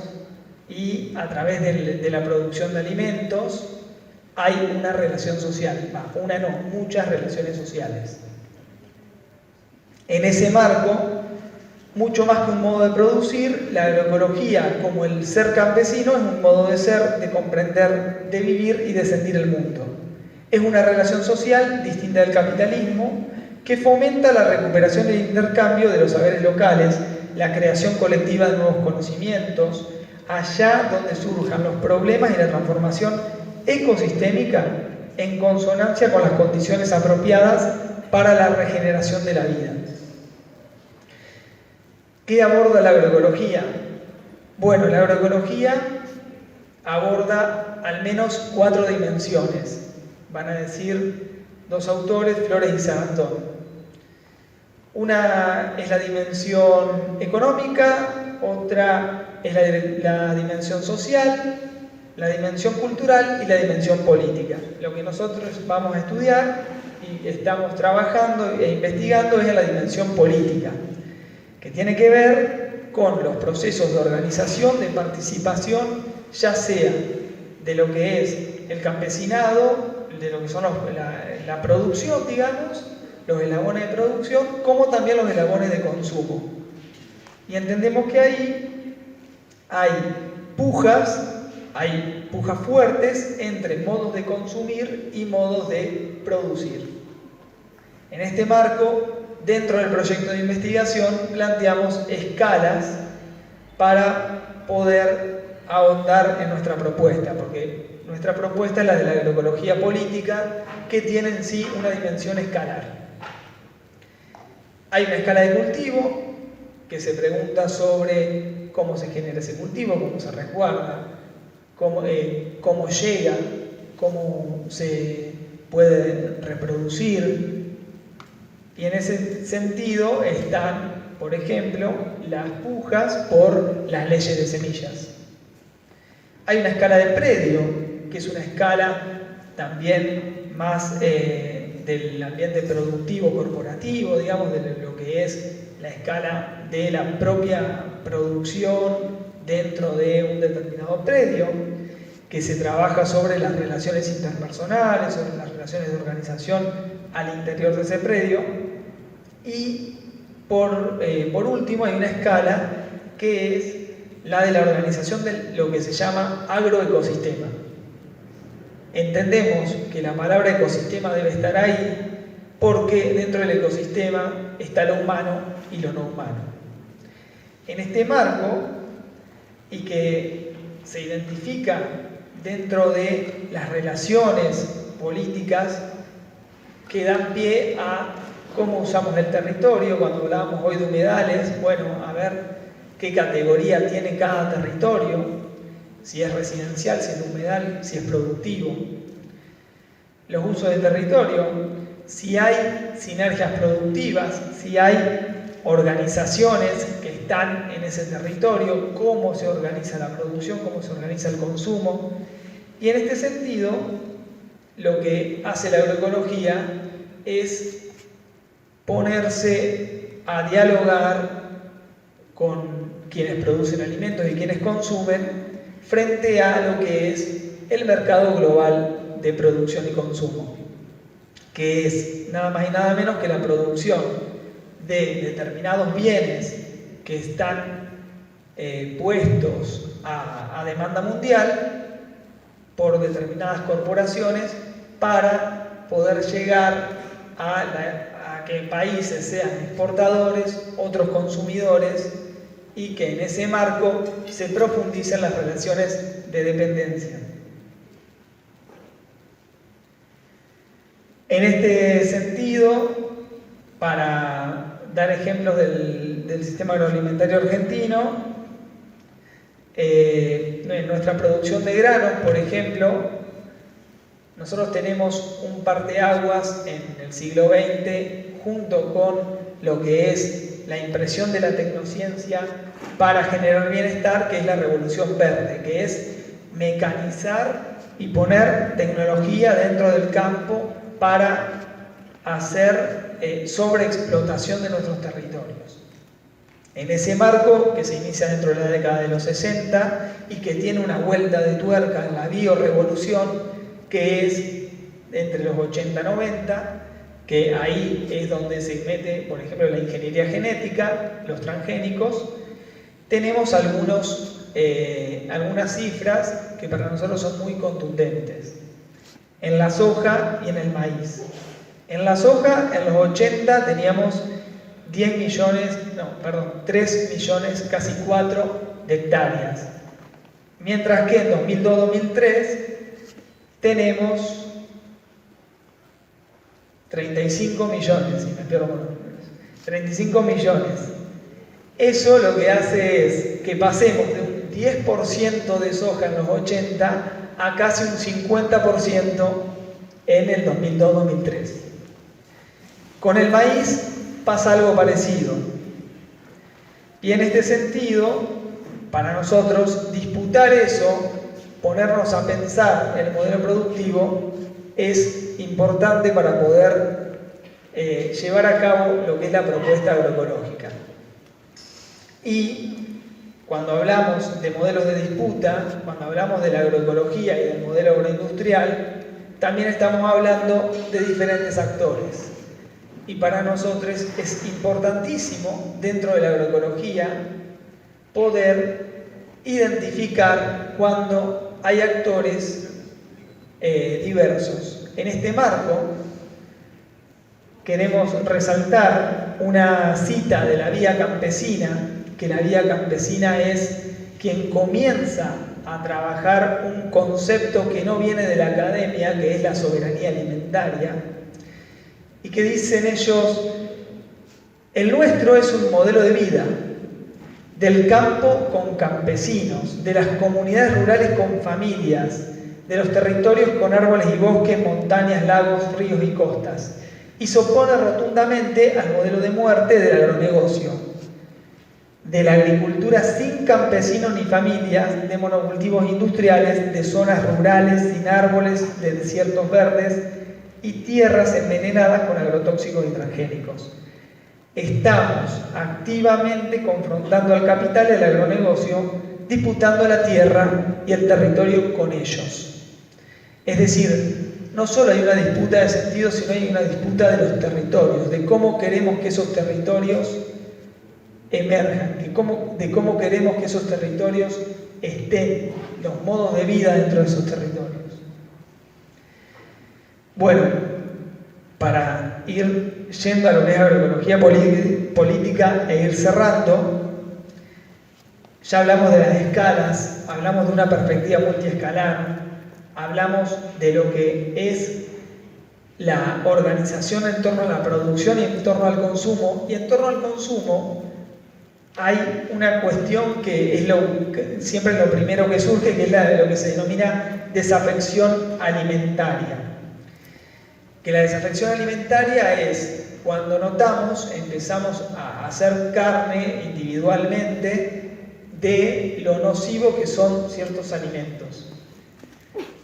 y a través de la producción de alimentos, hay una relación social, una no, muchas relaciones sociales. En ese marco, mucho más que un modo de producir, la agroecología, como el ser campesino, es un modo de ser, de comprender, de vivir y de sentir el mundo. Es una relación social distinta del capitalismo que fomenta la recuperación y el intercambio de los saberes locales, la creación colectiva de nuevos conocimientos, allá donde surjan los problemas y la transformación ecosistémica en consonancia con las condiciones apropiadas para la regeneración de la vida. ¿Qué aborda la agroecología? Bueno, la agroecología aborda al menos 4 dimensiones. Van a decir 2 autores, Flores y Sarantón. Una es la dimensión económica, otra es la dimensión social, la dimensión cultural y la dimensión política. Lo que nosotros vamos a estudiar y estamos trabajando e investigando es en la dimensión política, que tiene que ver con los procesos de organización, de participación, ya sea de lo que es el campesinado, de lo que son la producción, digamos, los eslabones de producción, como también los eslabones de consumo. Y entendemos que ahí hay pujas fuertes entre modos de consumir y modos de producir. En este marco, dentro del proyecto de investigación, planteamos escalas para poder ahondar en nuestra propuesta, porque nuestra propuesta es la de la agroecología política, que tiene en sí una dimensión escalar. Hay una escala de cultivo que se pregunta sobre cómo se genera ese cultivo, cómo se resguarda, cómo llega, cómo se puede reproducir. Y en ese sentido están, por ejemplo, las pujas por las leyes de semillas. Hay una escala de predio, que es una escala también más del ambiente productivo corporativo, digamos, de lo que es la escala de la propia producción dentro de un determinado predio, que se trabaja sobre las relaciones interpersonales, sobre las relaciones de organización al interior de ese predio. Y por último hay una escala que es la de la organización de lo que se llama agroecosistema. Entendemos que la palabra ecosistema debe estar ahí porque dentro del ecosistema está lo humano y lo no humano. En este marco, y que se identifica dentro de las relaciones políticas que dan pie a cómo usamos el territorio, cuando hablábamos hoy de humedales, bueno, a ver qué categoría tiene cada territorio, si es residencial, si es humedal, si es productivo. Los usos del territorio, si hay sinergias productivas, si hay organizaciones que están en ese territorio, cómo se organiza la producción, cómo se organiza el consumo. Y en este sentido, lo que hace la agroecología es ponerse a dialogar con quienes producen alimentos y quienes consumen frente a lo que es el mercado global de producción y consumo, que es nada más y nada menos que la producción de determinados bienes que están puestos a demanda mundial por determinadas corporaciones para poder llegar a que países sean exportadores, otros consumidores, y que en ese marco se profundicen las relaciones de dependencia. En este sentido, para dar ejemplos del sistema agroalimentario argentino, en nuestra producción de granos, por ejemplo, nosotros tenemos un parteaguas en el siglo XX junto con lo que es la impresión de la tecnociencia para generar bienestar, que es la revolución verde, que es mecanizar y poner tecnología dentro del campo para hacer sobreexplotación de nuestros territorios. En ese marco, que se inicia dentro de la década de los 60 y que tiene una vuelta de tuerca en la biorevolución, que es entre los 80 y 90, que ahí es donde se mete, por ejemplo, la ingeniería genética, los transgénicos, tenemos algunas cifras que para nosotros son muy contundentes. En la soja y en el maíz. En la soja, en los 80 teníamos 3 millones, casi 4 de hectáreas. Mientras que en 2002-2003 tenemos 35 millones, si me pierdo con los números. 35 millones. Eso lo que hace es que pasemos de un 10% de soja en los 80 a casi un 50% en el 2002-2003. Con el maíz pasa algo parecido. Y en este sentido, para nosotros, disputar eso, ponernos a pensar el modelo productivo, es importante para poder llevar a cabo lo que es la propuesta agroecológica. Y cuando hablamos de modelos de disputa, cuando hablamos de la agroecología y del modelo agroindustrial, también estamos hablando de diferentes actores. Y para nosotros es importantísimo dentro de la agroecología poder identificar cuando hay actores diversos. En este marco queremos resaltar una cita de la Vía Campesina, que la Vía Campesina es quien comienza a trabajar un concepto que no viene de la academia, que es la soberanía alimentaria, y que dicen ellos: el nuestro es un modelo de vida, del campo con campesinos, de las comunidades rurales con familias, de los territorios con árboles y bosques, montañas, lagos, ríos y costas, y se opone rotundamente al modelo de muerte del agronegocio, de la agricultura sin campesinos ni familias, de monocultivos industriales, de zonas rurales sin árboles, de desiertos verdes y tierras envenenadas con agrotóxicos y transgénicos. Estamos activamente confrontando al capital y al agronegocio, disputando la tierra y el territorio con ellos. Es decir, no solo hay una disputa de sentido, sino hay una disputa de los territorios, de cómo queremos que esos territorios emerjan, de cómo queremos que esos territorios estén, los modos de vida dentro de esos territorios. Bueno, para ir yendo a lo que es agroecología política e ir cerrando, ya hablamos de las escalas, hablamos de una perspectiva multiescalar, hablamos de lo que es la organización en torno a la producción y en torno al consumo, y en torno al consumo hay una cuestión que es siempre lo primero que surge, que es lo que se denomina desafección alimentaria. Que la desafección alimentaria es cuando empezamos a hacer carne individualmente de lo nocivo que son ciertos alimentos.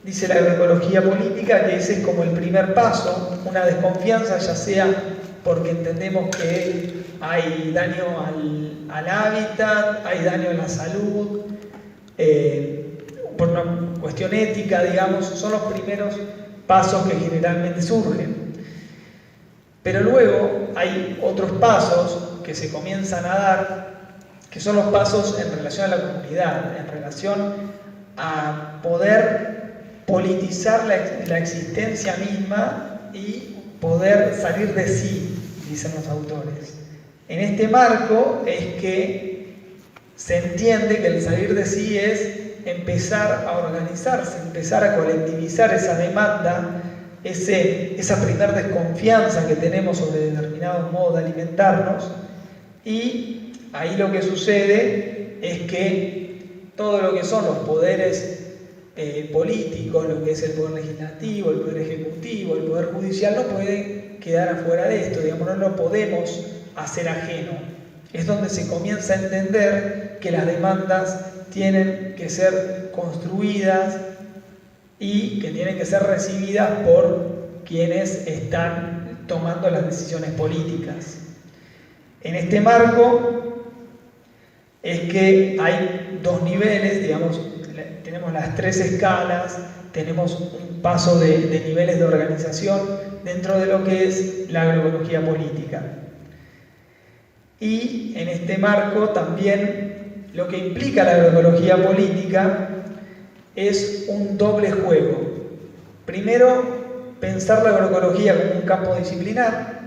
Dice la agroecología política que ese es como el primer paso, una desconfianza, ya sea porque entendemos que hay daño al hábitat, hay daño a la salud, por una cuestión ética, digamos, son los primeros pasos que generalmente surgen. Pero luego hay otros pasos que se comienzan a dar, que son los pasos en relación a la comunidad, en relación a poder politizar la existencia misma y poder salir de sí, dicen los autores. En este marco es que se entiende que el salir de sí es empezar a organizarse, empezar a colectivizar esa demanda, esa primera desconfianza que tenemos sobre determinados modos de alimentarnos, y ahí lo que sucede es que todo lo que son los poderes políticos, lo que es el poder legislativo, el poder ejecutivo, el poder judicial, no puede quedar afuera de esto, digamos, no lo podemos hacer ajeno. Es donde se comienza a entender que las demandas tienen que ser construidas y que tienen que ser recibidas por quienes están tomando las decisiones políticas. En este marco es que hay dos niveles, digamos, tenemos las 3 escalas, tenemos un paso de niveles de organización dentro de lo que es la agroecología política. Y en este marco también lo que implica la agroecología política es un doble juego. Primero, pensar la agroecología como un campo disciplinar,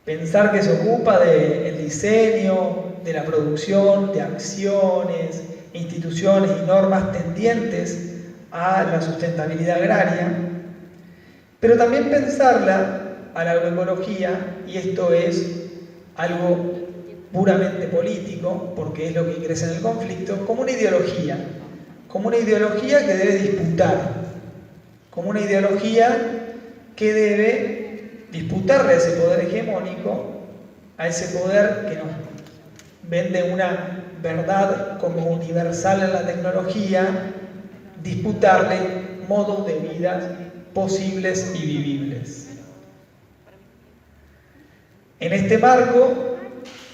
pensar que se ocupa del diseño, de la producción, de acciones, instituciones y normas tendientes a la sustentabilidad agraria, pero también pensarla a la agroecología, y esto es algo puramente político, porque es lo que ingresa en el conflicto, como una ideología que debe disputar, como una ideología que debe disputarle a ese poder hegemónico, a ese poder que nos vende una verdad como universal en la tecnología, disputarle modos de vida posibles y vivibles. En este marco,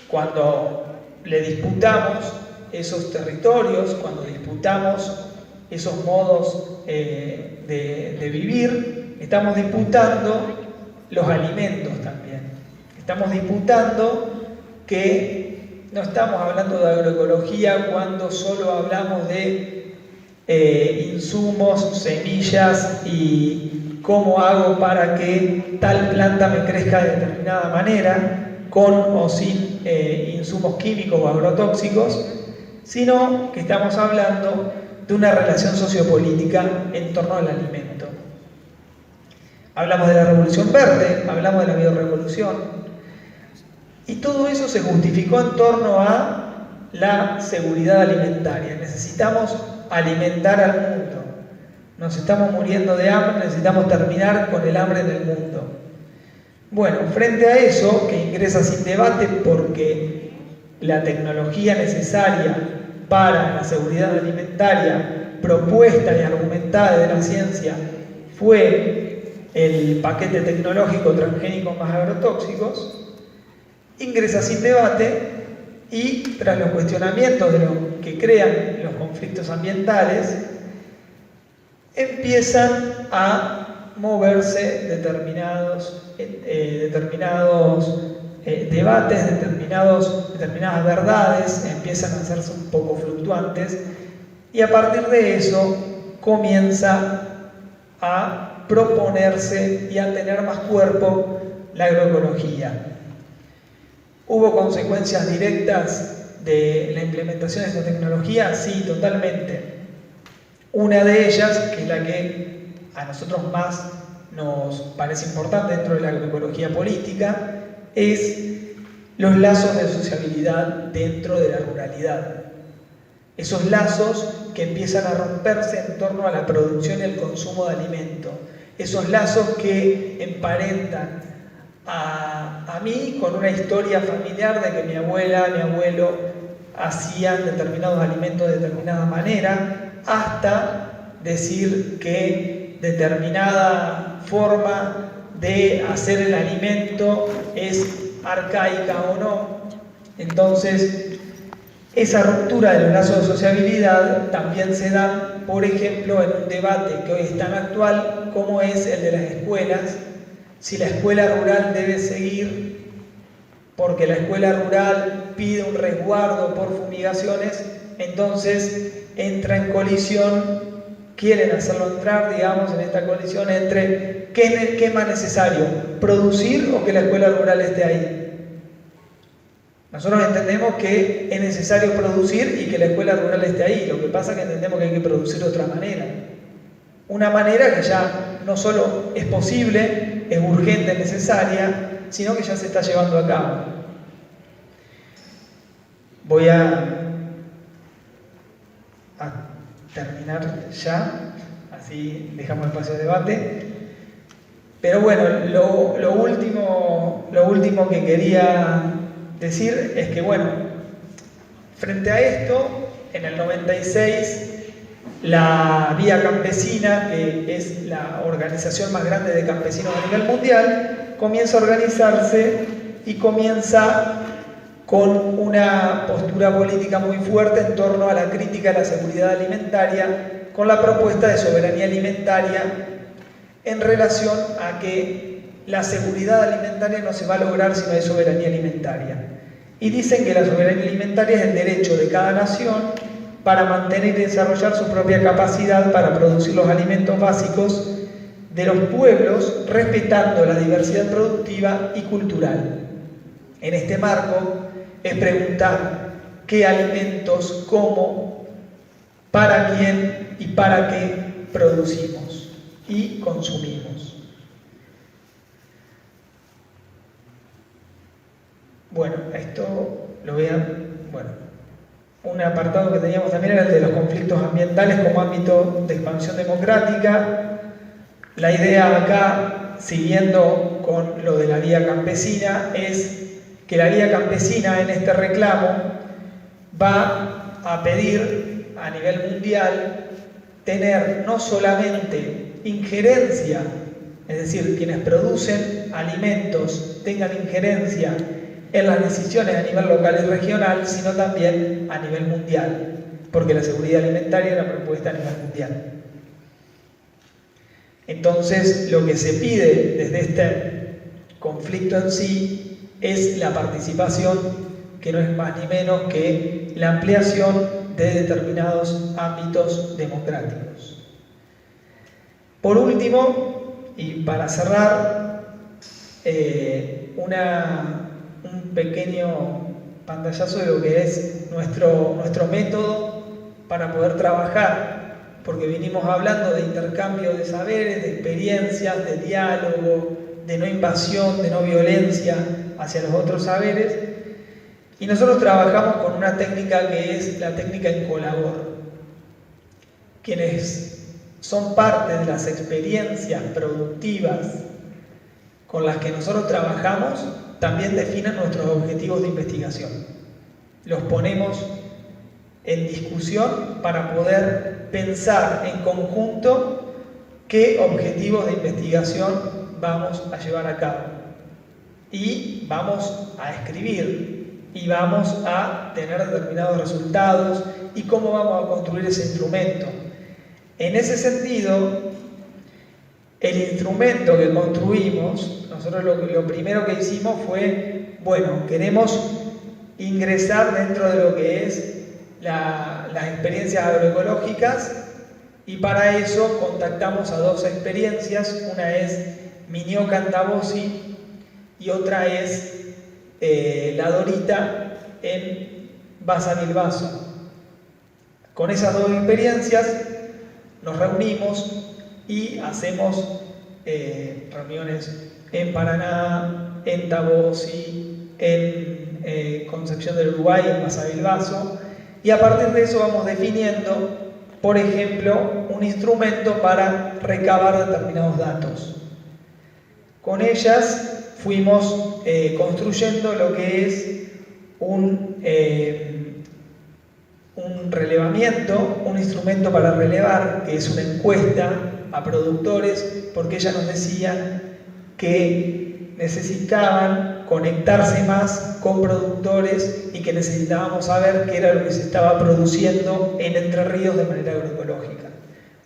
cuando le disputamos esos territorios, cuando disputamos esos modos de vivir, estamos disputando los alimentos también. Estamos disputando que no estamos hablando de agroecología cuando solo hablamos de insumos, semillas y cómo hago para que tal planta me crezca de determinada manera, con o sin insumos químicos o agrotóxicos, sino que estamos hablando de una relación sociopolítica en torno al alimento. Hablamos de la Revolución Verde, hablamos de la biorevolución, y todo eso se justificó en torno a la seguridad alimentaria. Necesitamos alimentar al mundo. Nos estamos muriendo de hambre, necesitamos terminar con el hambre en el mundo. Bueno, frente a eso, que ingresa sin debate porque la tecnología necesaria para la seguridad alimentaria propuesta y argumentada de la ciencia fue el paquete tecnológico transgénicos más agrotóxicos, ingresa sin debate y tras los cuestionamientos de lo que crean los conflictos ambientales, empiezan a moverse determinados debates, determinadas verdades, empiezan a hacerse un poco fluctuantes, y a partir de eso comienza a proponerse y a tener más cuerpo la agroecología. ¿Hubo consecuencias directas de la implementación de esta tecnología? Sí, totalmente. Una de ellas, que es la que a nosotros más nos parece importante dentro de la agroecología política, es los lazos de sociabilidad dentro de la ruralidad. Esos lazos que empiezan a romperse en torno a la producción y el consumo de alimento. Esos lazos que emparentan a mí con una historia familiar de que mi abuela, mi abuelo hacían determinados alimentos de determinada manera, hasta decir que determinada forma de hacer el alimento es arcaica o no. Entonces, esa ruptura de los lazos de sociabilidad también se da, por ejemplo, en un debate que hoy es tan actual como es el de las escuelas. Si la escuela rural debe seguir porque la escuela rural pide un resguardo por fumigaciones, entonces entra en colisión, quieren hacerlo entrar, digamos, en esta colisión entre ¿qué es más necesario? ¿Producir o que la escuela rural esté ahí? Nosotros entendemos que es necesario producir y que la escuela rural esté ahí. Lo que pasa es que entendemos que hay que producir de otra manera. Una manera que ya no solo es posible, es urgente, necesaria, sino que ya se está llevando a cabo. Voy a terminar ya, así dejamos espacio de debate. Pero bueno, lo último que quería decir es que, bueno, frente a esto, en el 96, la Vía Campesina, que es la organización más grande de campesinos a nivel mundial, comienza a organizarse y comienza con una postura política muy fuerte en torno a la crítica a la seguridad alimentaria, con la propuesta de soberanía alimentaria en relación a que la seguridad alimentaria no se va a lograr si no hay soberanía alimentaria. Y dicen que la soberanía alimentaria es el derecho de cada nación para mantener y desarrollar su propia capacidad para producir los alimentos básicos de los pueblos, respetando la diversidad productiva y cultural. En este marco es preguntar qué alimentos, cómo, para quién y para qué producimos y consumimos. Bueno, esto lo vean, bueno, un apartado que teníamos también era el de los conflictos ambientales como ámbito de expansión democrática. La idea acá, siguiendo con lo de la Vía Campesina, es que la Vía Campesina en este reclamo va a pedir a nivel mundial tener no solamente injerencia, es decir, quienes producen alimentos tengan injerencia en las decisiones a nivel local y regional, sino también a nivel mundial, porque la seguridad alimentaria era propuesta a nivel mundial. Entonces, lo que se pide desde este conflicto en sí es la participación, que no es más ni menos que la ampliación de determinados ámbitos democráticos. Por último, y para cerrar, un pequeño pantallazo de lo que es nuestro método para poder trabajar, porque vinimos hablando de intercambio de saberes, de experiencias, de diálogo, de no invasión, de no violencia hacia los otros saberes, y nosotros trabajamos con una técnica que es la técnica en colabor. Quienes son parte de las experiencias productivas con las que nosotros trabajamos también definen nuestros objetivos de investigación. Los ponemos en discusión para poder pensar en conjunto qué objetivos de investigación vamos a llevar a cabo. Y vamos a escribir y vamos a tener determinados resultados y cómo vamos a construir ese instrumento. En ese sentido, el instrumento que construimos, nosotros lo primero que hicimos fue, bueno, queremos ingresar dentro de lo que es las experiencias agroecológicas, y para eso contactamos a dos experiencias, una es Minio Cantabosi y otra es La Dorita en Basavilbaso. Con esas dos experiencias nos reunimos y hacemos reuniones en Paraná, en Tabosi, en Concepción del Uruguay, en Basavilbaso, y a partir de eso vamos definiendo, por ejemplo, un instrumento para recabar determinados datos. Con ellas fuimos construyendo lo que es un relevamiento, un instrumento para relevar, que es una encuesta a productores, porque ellas nos decían que necesitaban conectarse más con productores y que necesitábamos saber qué era lo que se estaba produciendo en Entre Ríos de manera agroecológica,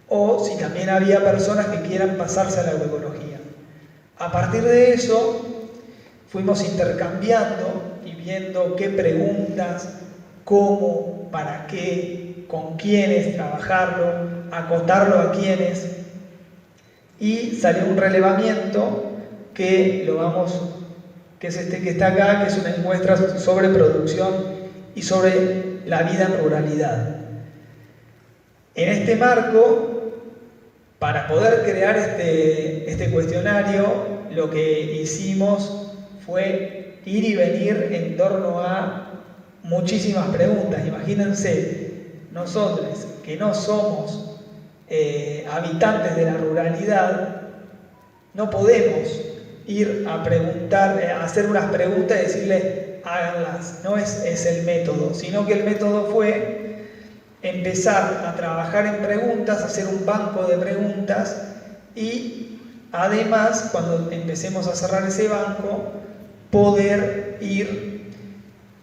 o si también había personas que quieran pasarse a la agroecología. A partir de eso fuimos intercambiando y viendo qué preguntas, cómo, para qué, con quiénes trabajarlo, acotarlo a quiénes, y salió un relevamiento que es este que está acá, que es una encuesta sobre producción y sobre la vida en ruralidad. En este marco, para poder crear este cuestionario, lo que hicimos fue ir y venir en torno a muchísimas preguntas. Imagínense, nosotros que no somos habitantes de la ruralidad, no podemos ir a preguntar, a hacer unas preguntas y decirle háganlas. No es el método, sino que el método fue empezar a trabajar en preguntas, hacer un banco de preguntas y además, cuando empecemos a cerrar ese banco, poder ir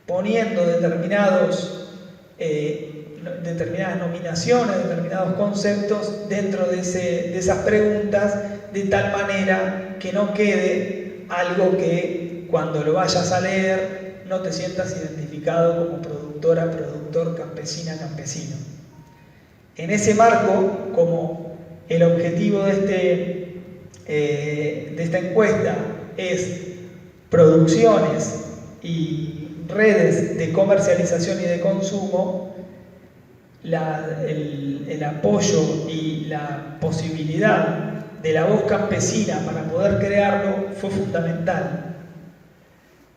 poniendo determinadas nominaciones, determinados conceptos dentro de esas preguntas, de tal manera que no quede algo que cuando lo vayas a leer no te sientas identificado como productora, productor, campesina, campesino. En ese marco, como el objetivo de esta encuesta es producciones y redes de comercialización y de consumo, el apoyo y la posibilidad de la voz campesina para poder crearlo fue fundamental.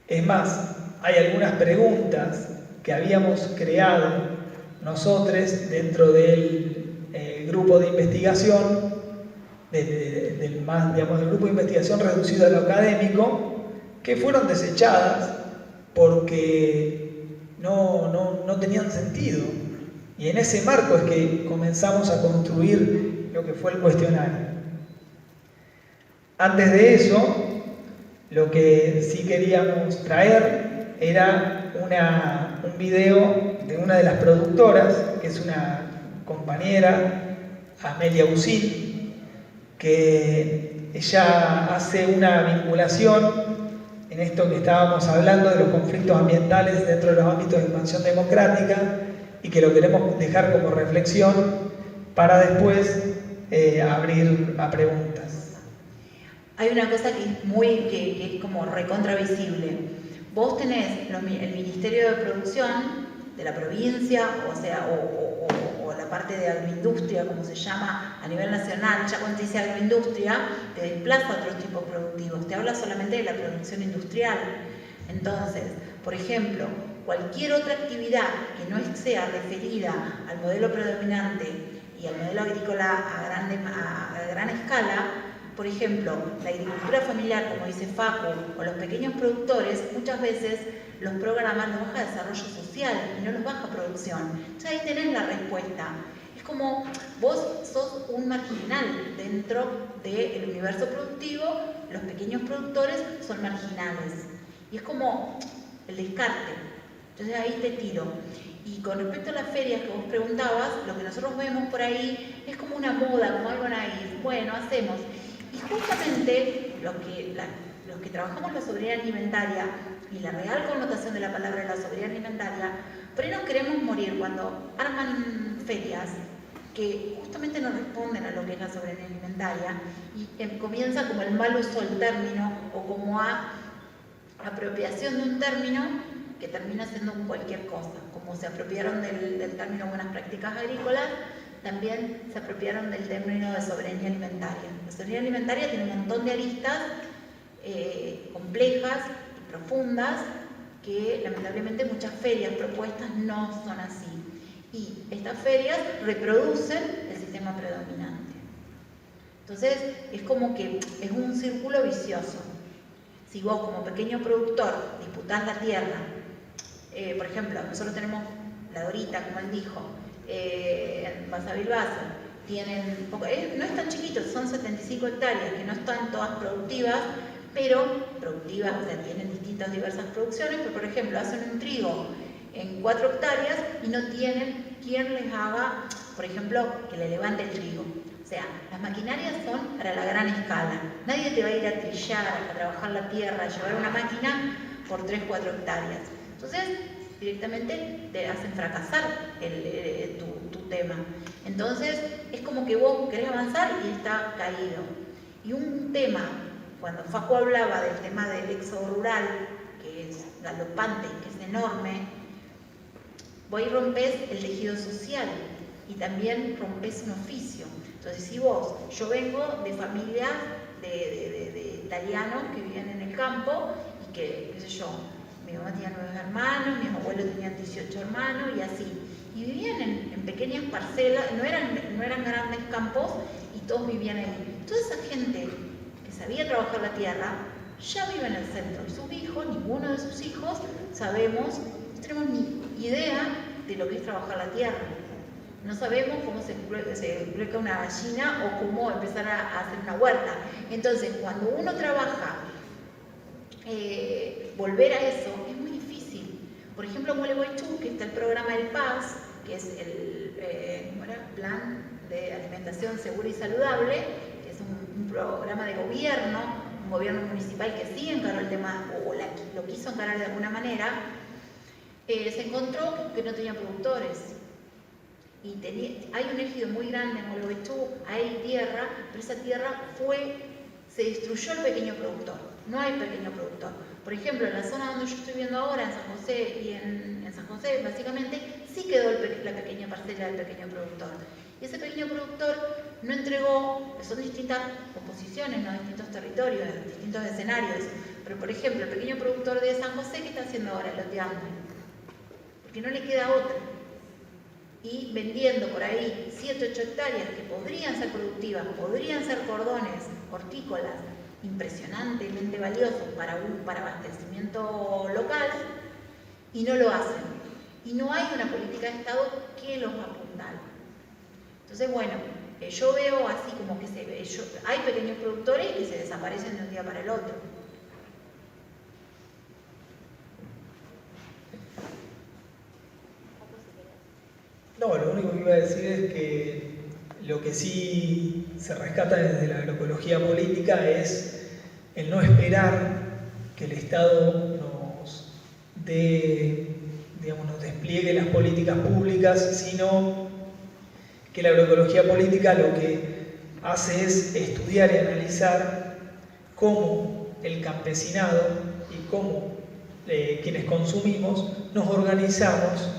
Es más, hay algunas preguntas que habíamos creado nosotros dentro del grupo de investigación, del grupo de investigación reducido a lo académico, que fueron desechadas porque no tenían sentido. Y en ese marco es que comenzamos a construir lo que fue el cuestionario. Antes de eso, lo que sí queríamos traer era un video de una de las productoras, que es una compañera, Amelia Usil, que ella hace una vinculación en esto que estábamos hablando de los conflictos ambientales dentro de los ámbitos de expansión democrática y que lo queremos dejar como reflexión para después abrir a preguntas. Hay una cosa que es como recontravisible. Vos tenés el Ministerio de Producción de la provincia, o la parte de agroindustria, como se llama a nivel nacional. Ya cuando te dice agroindustria, te desplaza a otros tipos productivos, te habla solamente de la producción industrial. Entonces, por ejemplo, cualquier otra actividad que no sea referida al modelo predominante y al modelo agrícola a gran escala, por ejemplo, la agricultura familiar, como dice Facu, o los pequeños productores, muchas veces los programas los baja desarrollo social y no los baja producción. Entonces ahí tenés la respuesta. Es como vos sos un marginal dentro del universo productivo, los pequeños productores son marginales. Y es como el descarte. Entonces ahí te tiro. Y con respecto a las ferias que vos preguntabas, lo que nosotros vemos por ahí es como una moda, como algo naif. Bueno, hacemos. Y justamente los que trabajamos la soberanía alimentaria y la real connotación de la palabra de la soberanía alimentaria, por ahí nos queremos morir cuando arman ferias que justamente no responden a lo que es la soberanía alimentaria y comienza como el mal uso del término o como a apropiación de un término que termina siendo cualquier cosa, como se apropiaron del término buenas prácticas agrícolas, también se apropiaron del término de soberanía alimentaria. La soberanía alimentaria tiene un montón de aristas complejas y profundas que lamentablemente muchas ferias propuestas no son así. Y estas ferias reproducen el sistema predominante. Entonces es como que es un círculo vicioso. Si vos como pequeño productor disputás la tierra, por ejemplo, nosotros tenemos la Dorita, como él dijo, en Basavilbaso, tienen no es tan chiquito, son 75 hectáreas, que no están todas productivas, pero productivas, o sea, tienen distintas, diversas producciones, pero por ejemplo, hacen un trigo en 4 hectáreas y no tienen quien les haga, por ejemplo, que le levante el trigo. O sea, las maquinarias son para la gran escala. Nadie te va a ir a trillar, a trabajar la tierra, a llevar una máquina por 3-4 hectáreas. Entonces, directamente te hacen fracasar tu tema. Entonces, es como que vos querés avanzar y está caído. Y un tema, cuando Facu hablaba del tema del éxodo rural, que es galopante, que es enorme, vos ahí rompés el tejido social y también rompés un oficio. Entonces, si yo vengo de familias de italianos que vivían en el campo y que, qué sé yo, mi mamá tenía 9 hermanos, mis abuelos tenían 18 hermanos y así. y vivían en pequeñas parcelas, no eran grandes campos y todos vivían ahí. Toda esa gente que sabía trabajar la tierra ya vive en el centro y sus hijos, ninguno de sus hijos sabemos, no tenemos ni idea de lo que es trabajar la tierra. No sabemos cómo se coloca una gallina o cómo empezar a hacer una huerta. Entonces, cuando uno trabaja, volver a eso es muy difícil. Por ejemplo, en Gualeguaychú, que está el programa El Paz, que es el Plan de Alimentación Segura y Saludable, que es un programa de gobierno, un gobierno municipal que sí encaró el tema, o lo quiso encarar de alguna manera, se encontró que no tenía productores. Y hay un ejido muy grande en Gualeguaychú, hay tierra, pero esa tierra se destruyó el pequeño productor. No hay pequeño productor. Por ejemplo, en la zona donde yo estoy viendo ahora, en San José y en San José, básicamente, sí quedó la pequeña parcela del pequeño productor. Y ese pequeño productor no entregó, son distintas composiciones, ¿no? Distintos territorios, distintos escenarios. Pero, por ejemplo, el pequeño productor de San José, ¿qué está haciendo ahora? Loteando. Porque no le queda otra. Y vendiendo por ahí 7, 8 hectáreas que podrían ser productivas, podrían ser cordones hortícolas impresionantemente valiosos para abastecimiento local, y no lo hacen. Y no hay una política de Estado que los apuntale. Entonces, bueno, yo veo así como que hay pequeños productores que se desaparecen de un día para el otro. No, lo único que iba a decir es que lo que sí se rescata desde la agroecología política es el no esperar que el Estado nos despliegue las políticas públicas, sino que la agroecología política lo que hace es estudiar y analizar cómo el campesinado y cómo quienes consumimos nos organizamos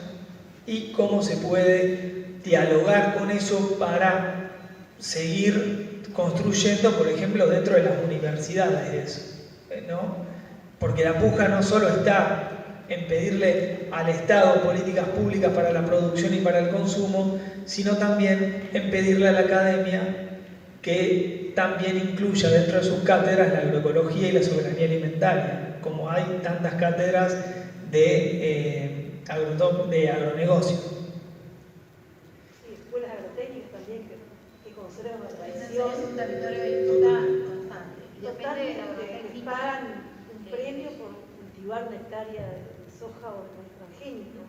y cómo se puede dialogar con eso para seguir construyendo, por ejemplo, dentro de las universidades, ¿no? Porque la puja no solo está en pedirle al Estado políticas públicas para la producción y para el consumo, sino también en pedirle a la academia que también incluya dentro de sus cátedras la agroecología y la soberanía alimentaria, como hay tantas cátedras de agronegocio. Sí, escuelas agrotécnicas también que conservan la tradición. Es un territorio disputa constante. Totalmente, que pagan un premio por cultivar una hectárea de soja o de transgénico.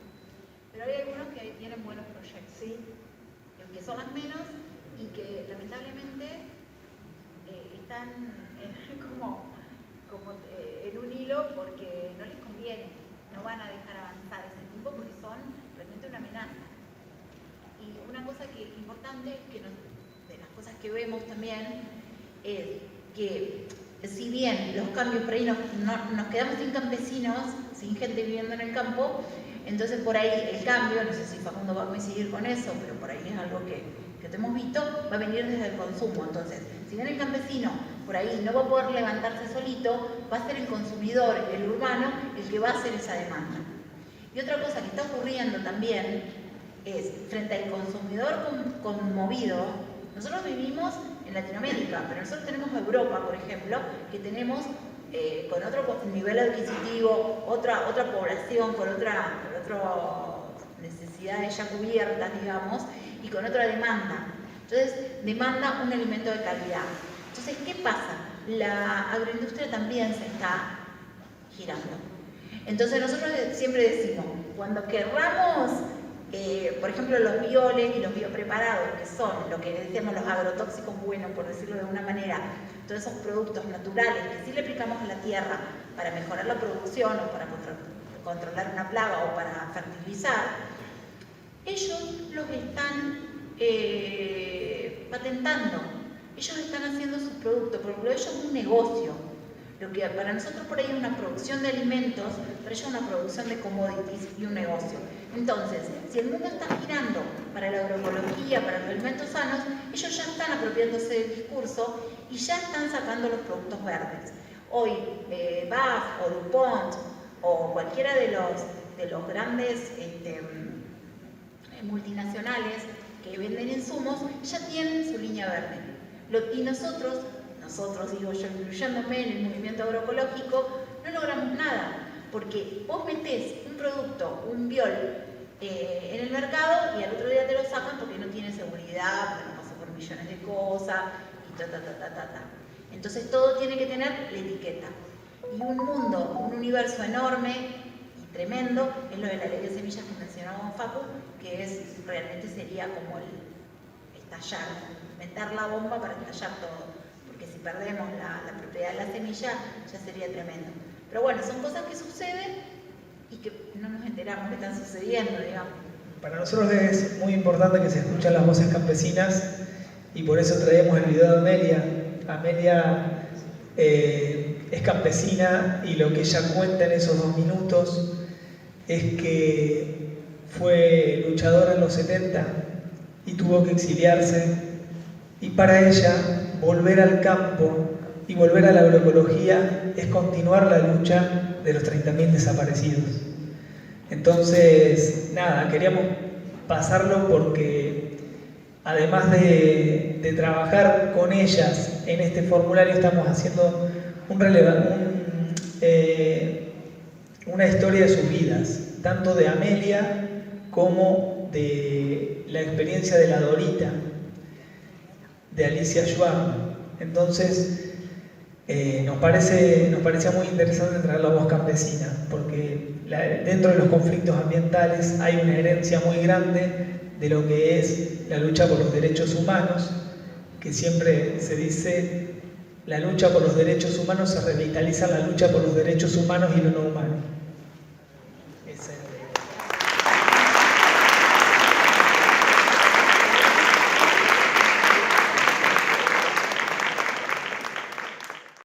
Pero hay algunos que tienen buenos proyectos, Sí. que son las menos y que lamentablemente están como en un hilo porque no les conviene, no van a dejar avanzar ese tipo porque son realmente una amenaza. Y una cosa que importante, de las cosas que vemos también, es que si bien los cambios por ahí nos quedamos sin campesinos, sin gente viviendo en el campo, entonces por ahí el cambio, no sé si Facundo va a coincidir con eso, pero por ahí es algo que te hemos visto, va a venir desde el consumo. Entonces, si bien el campesino por ahí no va a poder levantarse solito, va a ser el consumidor, el urbano, el que va a hacer esa demanda. Y otra cosa que está ocurriendo también es, frente al consumidor conmovido, nosotros vivimos en Latinoamérica, pero nosotros tenemos Europa, por ejemplo, que tenemos con otro nivel adquisitivo, otra población, con otras necesidades ya cubiertas, digamos, y con otra demanda. Entonces, demanda un alimento de calidad. Entonces, ¿qué pasa? La agroindustria también se está girando. Entonces, nosotros siempre decimos, cuando querramos, por ejemplo, los bioles y los biopreparados, que son lo que decimos los agrotóxicos buenos, por decirlo de alguna manera, todos esos productos naturales que sí le aplicamos a la tierra para mejorar la producción o para controlar una plaga o para fertilizar, ellos los están patentando, ellos están haciendo sus productos, porque para ellos es un negocio. Lo que para nosotros por ahí es una producción de alimentos, para ellos es una producción de commodities y un negocio. Entonces, si el mundo está girando para la agroecología, para los alimentos sanos, ellos ya están apropiándose del discurso y ya están sacando los productos verdes. Hoy, BAF o DuPont o cualquiera de los grandes multinacionales que venden insumos ya tienen su línea verde. Y nosotros digo yo, incluyéndome en el movimiento agroecológico, no logramos nada, porque vos metés un producto, un biol, en el mercado y al otro día te lo sacan porque no tiene seguridad, porque no pasó por millones de cosas y ta. Entonces todo tiene que tener la etiqueta. Y un mundo, un universo enorme y tremendo es lo de la ley de semillas que mencionaba Facu, que realmente sería como el estallar, meter la bomba para estallar todo. Porque si perdemos la propiedad de la semilla ya sería tremendo. Pero bueno, son cosas que suceden y que no nos enteramos que están sucediendo, digamos. Para nosotros es muy importante que se escuchen las voces campesinas y por eso traemos el video de Amelia. Amelia es campesina y lo que ella cuenta en esos 2 minutos es que fue luchadora en los 70 y tuvo que exiliarse, y para ella volver al campo y volver a la agroecología es continuar la lucha de los 30.000 desaparecidos. Entonces, nada, queríamos pasarlo porque además de trabajar con ellas en este formulario, estamos haciendo una historia de sus vidas, tanto de Amelia como de la experiencia de la Dorita, de Alicia Schwab. Entonces, nos parecía muy interesante traer la voz campesina, porque dentro de los conflictos ambientales hay una herencia muy grande de lo que es la lucha por los derechos humanos, que siempre se dice, la lucha por los derechos humanos se revitaliza la lucha por los derechos humanos y lo no humano.